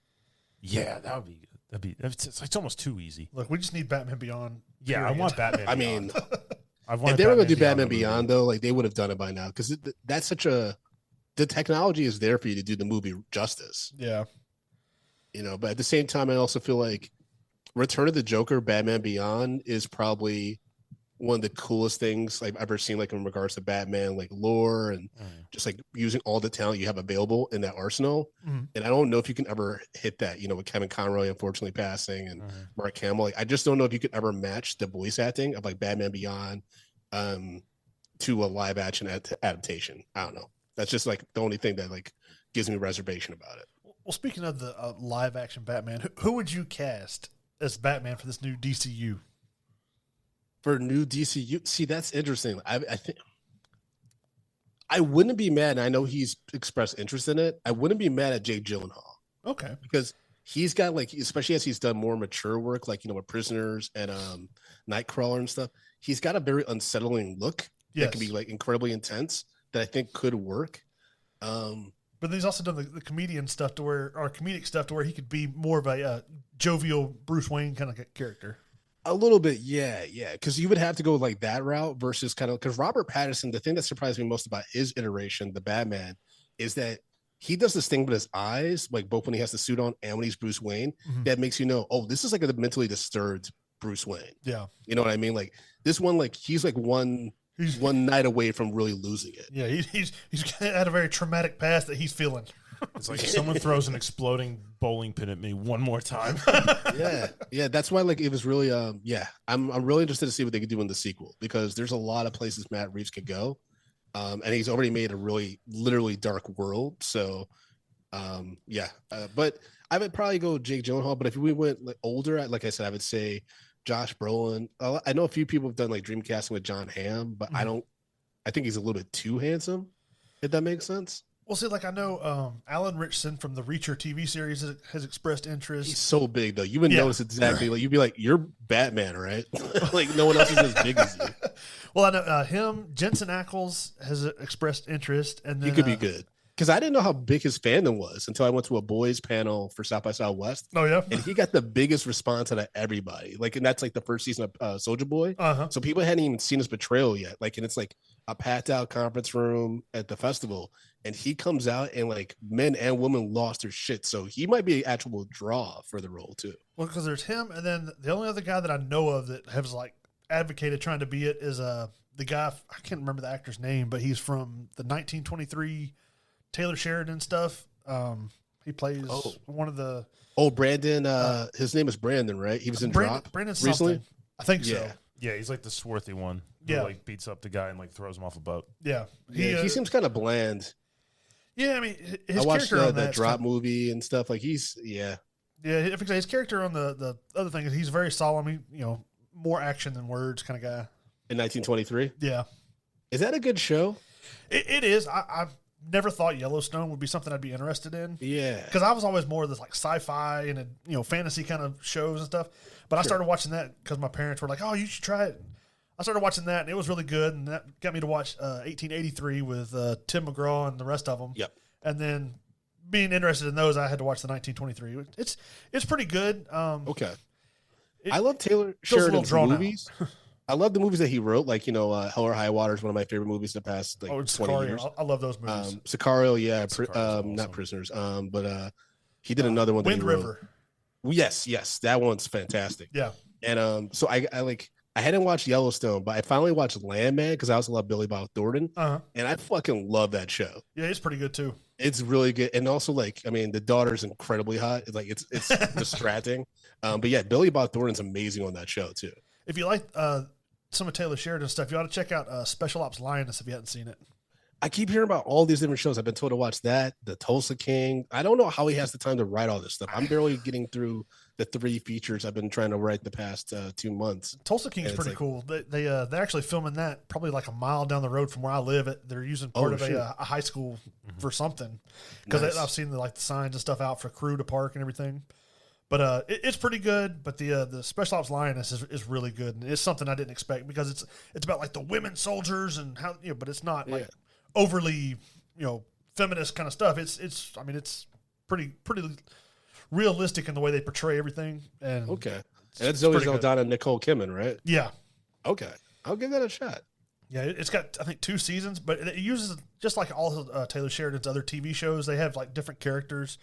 Speaker 1: Yeah, that would be good. It's almost too easy.
Speaker 2: Look, we just need Batman Beyond.
Speaker 1: Yeah,
Speaker 2: period.
Speaker 1: I want Batman.
Speaker 3: I mean,
Speaker 1: if
Speaker 3: they were going to do Batman Beyond, though, like they would have done it by now because that's the technology is there for you to do the movie justice.
Speaker 2: Yeah.
Speaker 3: But at the same time, I also feel like Return of the Joker, Batman Beyond is probably one of the coolest things I've ever seen, like in regards to Batman, like lore and just like using all the talent you have available in that arsenal. And I don't know if you can ever hit that, with Kevin Conroy unfortunately passing and Mark Hamill. Like, I just don't know if you could ever match the voice acting of like Batman Beyond to a live action adaptation. I don't know. That's just like the only thing that like gives me reservation about it.
Speaker 2: Well, speaking of the live action Batman, who would you cast as Batman for this new DCU?
Speaker 3: For new DCU, see, that's interesting. I think I wouldn't be mad. And I know he's expressed interest in it. I wouldn't be mad at Jake Gyllenhaal.
Speaker 2: Okay,
Speaker 3: because he's got like, especially as he's done more mature work, like with Prisoners and Nightcrawler and stuff. He's got a very unsettling look that can be like incredibly intense that I think could work.
Speaker 2: But then he's also done the comedic stuff to where he could be more of a jovial Bruce Wayne kind of character.
Speaker 3: A little bit, yeah. Because you would have to go like that route versus kind of because Robert Pattinson. The thing that surprised me most about his iteration, the Batman, is that he does this thing with his eyes, like both when he has the suit on and when he's Bruce Wayne, that makes you know, oh, this is like a mentally disturbed Bruce Wayne.
Speaker 2: Yeah,
Speaker 3: you know what I mean? Like this one, like he's like one night away from really losing it.
Speaker 2: Yeah, he's had a very traumatic past that he's feeling.
Speaker 1: It's like someone throws an exploding bowling pin at me one more time.
Speaker 3: yeah. That's why, like, it was really, I'm really interested to see what they could do in the sequel because there's a lot of places Matt Reeves could go, and he's already made a really, literally dark world. So, but I would probably go Jake Gyllenhaal, but if we went like older, like I said, I would say Josh Brolin. I know a few people have done like dream casting with John Hamm, but I think he's a little bit too handsome, if that makes sense.
Speaker 2: Well, see, like I know Alan Ritchson from the Reacher TV series has expressed interest.
Speaker 3: He's so big, though. You would notice exactly. Like you'd be like, "You're Batman, right?" Like no one else is as big as you.
Speaker 2: Well, I know him. Jensen Ackles has expressed interest, and then
Speaker 3: He could be good. Because I didn't know how big his fandom was until I went to a boys panel for South by Southwest.
Speaker 2: Oh yeah,
Speaker 3: and he got the biggest response out of everybody. Like, and that's like the first season of Soulja Boy. So people hadn't even seen his betrayal yet. Like, and it's like a packed out conference room at the festival, and he comes out and like men and women lost their shit. So he might be an actual draw for the role too.
Speaker 2: Well, because there's him, and then the only other guy that I know of that has like advocated trying to be it is the guy. I can't remember the actor's name, but he's from the 1923. Taylor Sheridan stuff. He plays one of the.
Speaker 3: Oh, Brandon. His name is Brandon, right? He was in Drop
Speaker 2: Brandon
Speaker 3: recently.
Speaker 2: Something. I think so.
Speaker 1: Yeah, he's like the swarthy one. Who, like beats up the guy and like throws him off a boat.
Speaker 2: Yeah,
Speaker 3: he seems kind of bland.
Speaker 2: Yeah, I mean, his
Speaker 3: I watched
Speaker 2: character on
Speaker 3: that Drop movie and stuff. Like he's
Speaker 2: Yeah, his character on the other thing is he's very solemn. More action than words kind of guy.
Speaker 3: In 1923.
Speaker 2: Yeah,
Speaker 3: is that a good show?
Speaker 2: It is. I've never thought Yellowstone would be something I'd be interested in.
Speaker 3: Yeah,
Speaker 2: because I was always more of this like sci-fi and fantasy kind of shows and stuff. But I started watching that because my parents were like, "Oh, you should try it." I started watching that, and it was really good, and that got me to watch 1883 with Tim McGraw and the rest of them.
Speaker 3: Yep.
Speaker 2: And then being interested in those, I had to watch the 1923. It's pretty good.
Speaker 3: Okay. I love Taylor Sheridan's movies. I love the movies that he wrote, like Hell or High Water is one of my favorite movies in the past 20
Speaker 2: Sicario.
Speaker 3: years.
Speaker 2: I love those movies.
Speaker 3: Sicario,
Speaker 1: awesome.
Speaker 3: Not Prisoners, but he did another one.
Speaker 2: Wind River.
Speaker 3: Yes, that one's fantastic.
Speaker 2: Yeah,
Speaker 3: and so I hadn't watched Yellowstone, but I finally watched Landman because I also love Billy Bob Thornton, and I fucking love that show.
Speaker 2: Yeah, it's pretty good too.
Speaker 3: It's really good, and also the daughter's incredibly hot. It's distracting, but yeah, Billy Bob Thornton's amazing on that show too. If
Speaker 2: you like some of Taylor Sheridan's stuff, you ought to check out Special Ops Lioness if you hadn't seen it.
Speaker 3: I keep hearing about all these different shows. I've been told to watch that, the Tulsa King. I don't know how he has the time to write all this stuff. I'm barely getting through the 3 features I've been trying to write the past 2 months.
Speaker 2: Tulsa King is pretty cool. They're actually filming that probably like a mile down the road from where I live. They're using part of a high school for something because I've seen the signs and stuff out for crew to park and everything. But it's pretty good. But the Special Ops Lioness is really good, and it's something I didn't expect because it's about like the women soldiers and how but it's not like overly feminist kind of stuff. It's pretty realistic in the way they portray everything. And
Speaker 3: okay, and that's Zoe Saldana and Nicole Kidman, right?
Speaker 2: Yeah.
Speaker 3: Okay, I'll give that a shot.
Speaker 2: Yeah, it's got I think 2 seasons, but it uses just like all of Taylor Sheridan's other TV shows. They have like different characters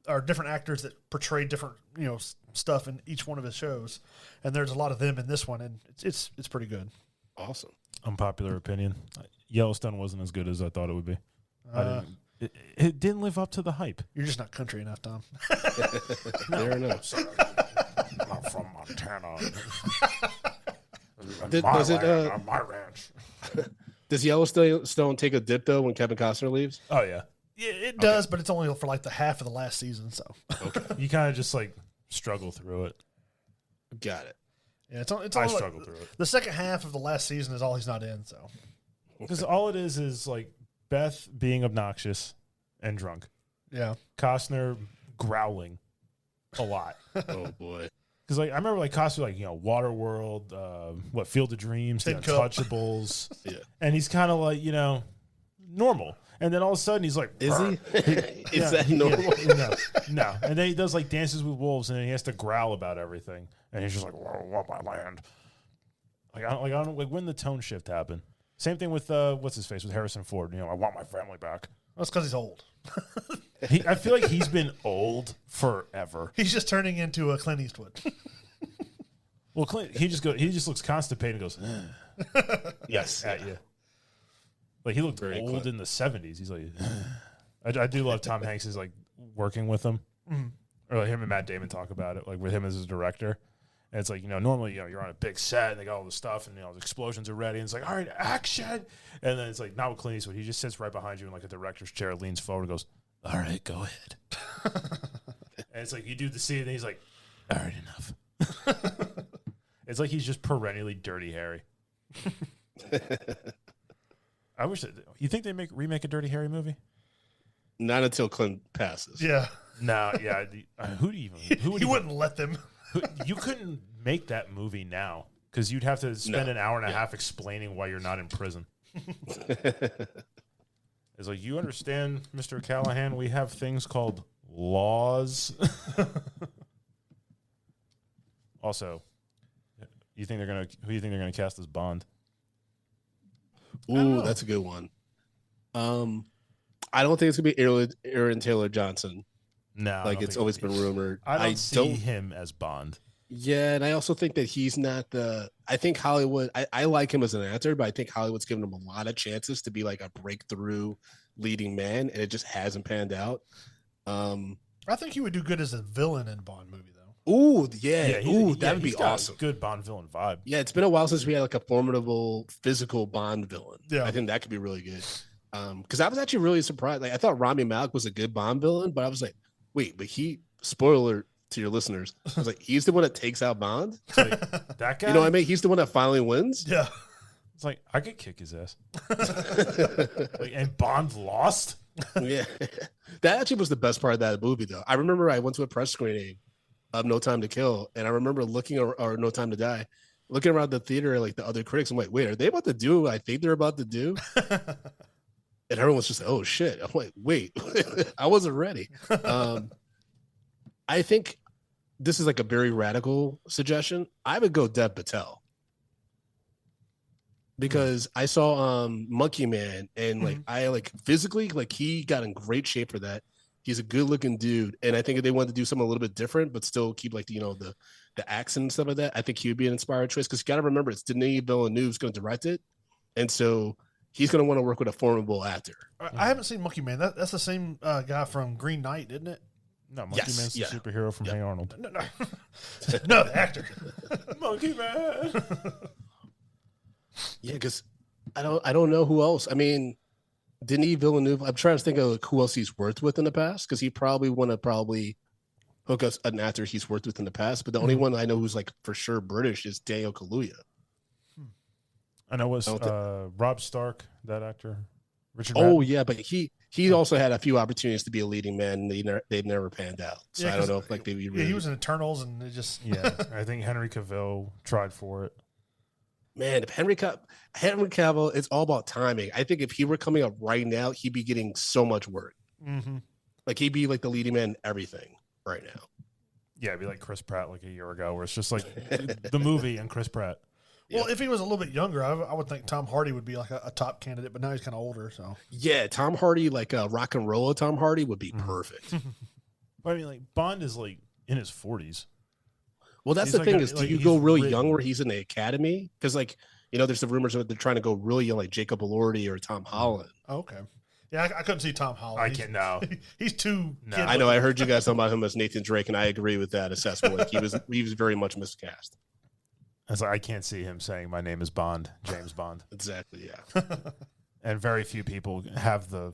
Speaker 2: or different actors that portray different stuff in each one of his shows, and there's a lot of them in this one, and it's pretty good.
Speaker 3: Awesome.
Speaker 1: Unpopular opinion: Yellowstone wasn't as good as I thought it would be. It didn't live up to the hype.
Speaker 2: You're just not country enough, Tom.
Speaker 3: Fair enough.
Speaker 1: Sorry. I'm from Montana.
Speaker 3: On
Speaker 1: my ranch.
Speaker 3: Does Yellowstone take a dip though when Kevin Costner leaves?
Speaker 1: Oh yeah.
Speaker 2: Yeah, it does, but it's only for like the half of the last season. So
Speaker 1: you kind of just like struggle through it.
Speaker 3: Got it.
Speaker 2: Yeah, it's
Speaker 1: I struggle through it.
Speaker 2: The second half of the last season is all he's not in. So
Speaker 1: because all it is like Beth being obnoxious and drunk.
Speaker 2: Yeah,
Speaker 1: Costner growling a lot.
Speaker 3: Oh boy.
Speaker 1: Because I remember Costner Waterworld, Field of Dreams, The Untouchables, and he's kind of normal. And then all of a sudden he's like,
Speaker 3: is he? Is that normal?
Speaker 1: No. And then he does Dances with Wolves, and then he has to growl about everything, and he's just like, "Whoa, want my land." I don't when the tone shift happened. Same thing with what's his face with Harrison Ford. I want my family back.
Speaker 2: That's because he's old.
Speaker 1: I feel like he's been old forever.
Speaker 2: He's just turning into a Clint Eastwood.
Speaker 1: Well, Clint, he just looks constipated and goes,
Speaker 3: yes,
Speaker 1: at you. Like he looked very old in the 70s. He's like, I do love Tom Hanks is working with him, or him and Matt Damon talk about it, with him as his director. And it's normally you're on a big set and they got all the stuff and the explosions are ready and it's like, all right, action. And then it's not with Clint Eastwood. He just sits right behind you in a director's chair, leans forward and goes, all right, go ahead. And it's like you do the scene, and he's like, "All right, enough." It's like he's just perennially Dirty Harry. I wish that. You think they remake a Dirty Harry movie?
Speaker 3: Not until Clint passes.
Speaker 2: Yeah.
Speaker 1: No, yeah. Who do you even? Who would
Speaker 2: He
Speaker 1: even,
Speaker 2: wouldn't let them.
Speaker 1: You couldn't make that movie now because you'd have to spend an hour and a half explaining why you're not in prison. It's like, you understand, Mr. Callahan, we have things called laws. Also, who do you think they're gonna cast as Bond?
Speaker 3: Ooh, that's a good one. I don't think it's gonna be Aaron Taylor Johnson.
Speaker 1: No,
Speaker 3: like it's always been rumored.
Speaker 1: I don't see him as Bond.
Speaker 3: Yeah, and I also think that he's not I think Hollywood, I like him as an actor, but I think Hollywood's given him a lot of chances to be like a breakthrough leading man, and it just hasn't panned out.
Speaker 2: I think he would do good as a villain in a Bond movie, though.
Speaker 3: Ooh, yeah. That would be awesome.
Speaker 1: Good Bond villain vibe.
Speaker 3: Yeah, it's been a while since we had like a formidable physical Bond villain.
Speaker 2: Yeah.
Speaker 3: I think that could be really good. Because I was actually really surprised. Like I thought Rami Malek was a good Bond villain, but I was like, wait, but spoiler to your listeners, I was like, he's the one that takes out Bond?
Speaker 1: Like, that guy?
Speaker 3: You know what I mean? He's the one that finally wins?
Speaker 2: Yeah.
Speaker 1: It's like, I could kick his ass. And Bond lost?
Speaker 3: Yeah. That actually was the best part of that movie, though. I remember I went to a press screening of No Time to Kill, and I remember or No Time to Die, looking around the theater, like the other critics. I'm like, wait, are they about to do what I think they're about to do? And everyone was just like, oh, shit. I'm like, wait, I wasn't ready. I think this is like a very radical suggestion. I would go Dev Patel. Because I saw Monkey Man, and like I like physically, like he got in great shape for that. He's a good looking dude, and I think if they wanted to do something a little bit different, but still keep like the accent and stuff like that, I think he would be an inspired choice. Because you got to remember, it's Denis Villeneuve's going to direct it, and so he's going to want to work with a formidable actor.
Speaker 2: I haven't seen Monkey Man. That's the same guy from Green Knight, isn't it?
Speaker 1: No, Monkey Man's the superhero from Hey Arnold.
Speaker 2: No, no, the actor.
Speaker 1: Monkey Man.
Speaker 3: Yeah, because I don't know who else. I mean, Denis Villeneuve. I'm trying to think of like who else he's worked with in the past, because he probably want to hook us an actor he's worked with in the past. But the only one I know who's like for sure British is Daniel Kaluuya.
Speaker 1: I know it was Rob Stark, that actor. Richard.
Speaker 3: Oh
Speaker 1: Madden.
Speaker 3: yeah, but he also had a few opportunities to be a leading man, and they've never panned out. So I don't know if like they really.
Speaker 2: Yeah, he was in Eternals, and it just.
Speaker 1: Yeah, I think Henry Cavill tried for it.
Speaker 3: Man, if Henry Cavill, it's all about timing. I think if he were coming up right now, he'd be getting so much work.
Speaker 2: Mm-hmm.
Speaker 3: Like he'd be like the leading man in everything right now.
Speaker 1: Yeah, it'd be like Chris Pratt like a year ago, where it's just like the movie and Chris Pratt.
Speaker 2: Well, if he was a little bit younger, I would think Tom Hardy would be like a top candidate, but now he's kind of older. So
Speaker 3: yeah, Tom Hardy, like rock and roll Tom Hardy, would be perfect.
Speaker 1: But I mean, like Bond is like in his 40s.
Speaker 3: Well, that's
Speaker 1: He's
Speaker 3: the thing
Speaker 1: like
Speaker 3: is, do
Speaker 1: like
Speaker 3: you
Speaker 1: he's
Speaker 3: go really
Speaker 1: written.
Speaker 3: young where he's in the academy? Because like there's the rumors that they're trying to go really young, like Jacob Elordi or Tom Holland.
Speaker 2: okay, yeah, I couldn't see Tom Holland.
Speaker 1: I can't know.
Speaker 2: He's too.
Speaker 1: No.
Speaker 3: I know. I heard you guys talking about him as Nathan Drake, and I agree with that assessment. Like he was very much miscast.
Speaker 1: I was like, I can't see him saying my name is Bond, James Bond.
Speaker 3: Exactly. Yeah.
Speaker 1: And very few people have the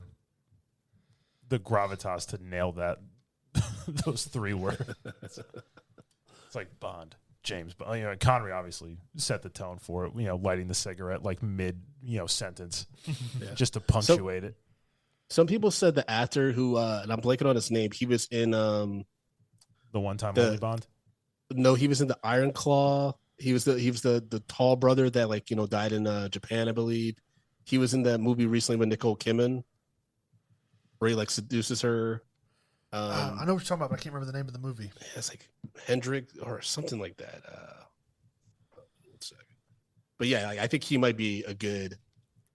Speaker 1: gravitas to nail that those three words. It's like Bond, James Bond. Connery obviously set the tone for it. Lighting the cigarette like mid sentence, just to punctuate it.
Speaker 3: Some people said the actor who, and I'm blanking on his name. He was in
Speaker 1: The One Time Only Bond.
Speaker 3: No, he was in the Iron Claw. He was the tall brother that died in Japan, I believe. He was in that movie recently with Nicole Kidman, where he seduces her.
Speaker 2: I know what you're talking about, but I can't remember the name of the movie.
Speaker 3: It's like Hendrick or something like that. One second. But yeah, I think he might be a good.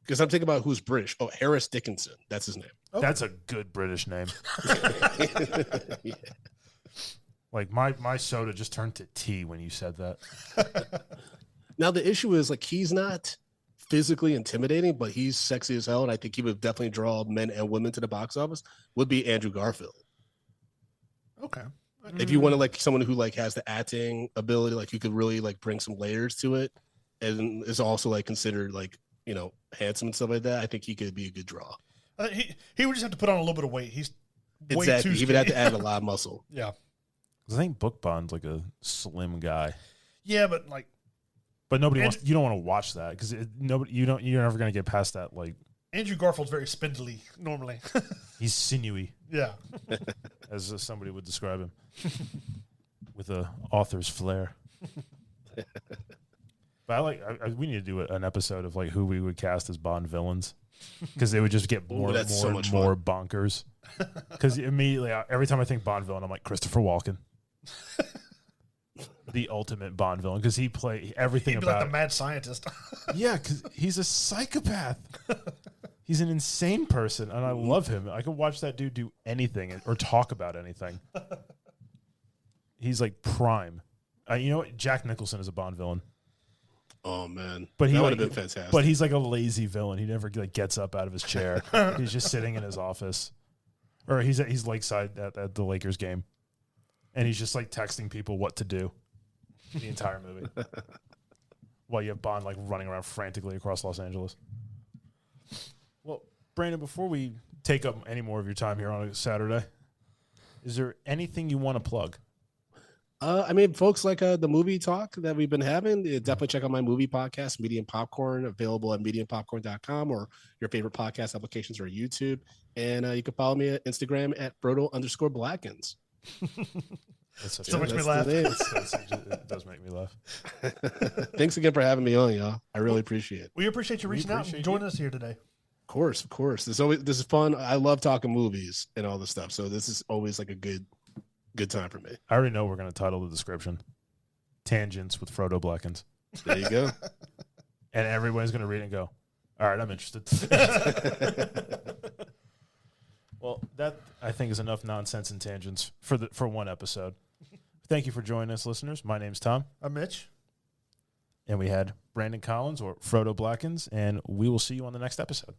Speaker 3: Because I'm thinking about who's British. Oh, Harris Dickinson. That's his name.
Speaker 2: Okay.
Speaker 1: That's a good British name.
Speaker 3: Yeah.
Speaker 1: Like my soda just turned to tea when you said that.
Speaker 3: Now the issue is he's not physically intimidating, but he's sexy as hell, and I think he would definitely draw men and women to the box office. Would be Andrew Garfield.
Speaker 2: Okay.
Speaker 3: If you want to someone who has the acting ability, who could really bring some layers to it, and is also considered handsome and stuff like that, I think he could be a good draw.
Speaker 2: He would just have to put on a little bit of weight. He's way
Speaker 3: Exactly.
Speaker 2: too
Speaker 3: He would have to
Speaker 2: skinny.
Speaker 3: add a lot of muscle.
Speaker 2: Yeah.
Speaker 1: 'Cause I think Book Bond's like a slim guy.
Speaker 2: Yeah, but like,
Speaker 1: But nobody wants. You don't want to watch that because nobody. You don't. You're never gonna get past that. Like
Speaker 2: Andrew Garfield's very spindly normally.
Speaker 1: he's sinewy,
Speaker 2: Yeah.
Speaker 1: as somebody would describe him, with a author's flair. But I like. We need to do an episode of like who we would cast as Bond villains, because they would just get more and
Speaker 3: that's so much
Speaker 1: more bonkers. Because immediately, every time I think Bond villain, I'm like Christopher Walken, the ultimate Bond villain, because he played everything
Speaker 2: He'd be
Speaker 1: about
Speaker 2: like the mad scientist.
Speaker 1: Yeah, because he's a psychopath. He's an insane person, and I love him. I could watch that dude do anything or talk about anything. He's like prime. You know what? Jack Nicholson is a Bond villain.
Speaker 3: Oh man,
Speaker 1: But he
Speaker 3: that would
Speaker 1: like,
Speaker 3: have been fantastic.
Speaker 1: But he's like a lazy villain. He never like gets up out of his chair. He's just sitting in his office, or he's lakeside at the Lakers game, and he's just like texting people what to do the entire movie, while you have Bond like running around frantically across Los Angeles. Well, Brandon, before we take up any more of your time here on a Saturday, is there anything you want to plug?
Speaker 3: I mean, folks, like the movie talk that we've been having, definitely check out my movie podcast, Medium Popcorn, available at mediumpopcorn.com or your favorite podcast applications or YouTube. And you can follow me at Instagram at Brodo_Blackens.
Speaker 2: Still makes me laugh.
Speaker 1: It does make me laugh.
Speaker 3: Thanks again for having me on, y'all. I really appreciate it.
Speaker 2: We appreciate you reaching out and joining us here today.
Speaker 3: Of course. This is fun. I love talking movies and all this stuff. So this is always like a good time for me.
Speaker 1: I already know we're going to title the description Tangents with Frodo Blackens.
Speaker 3: There you go.
Speaker 1: And everyone's going to read it and go, all right, I'm interested. Well, that I think is enough nonsense and tangents for one episode. Thank you for joining us, listeners. My name's Tom.
Speaker 2: I'm Mitch.
Speaker 1: And we had Brandon Collins, or Frodo Blackens, and we will see you on the next episode.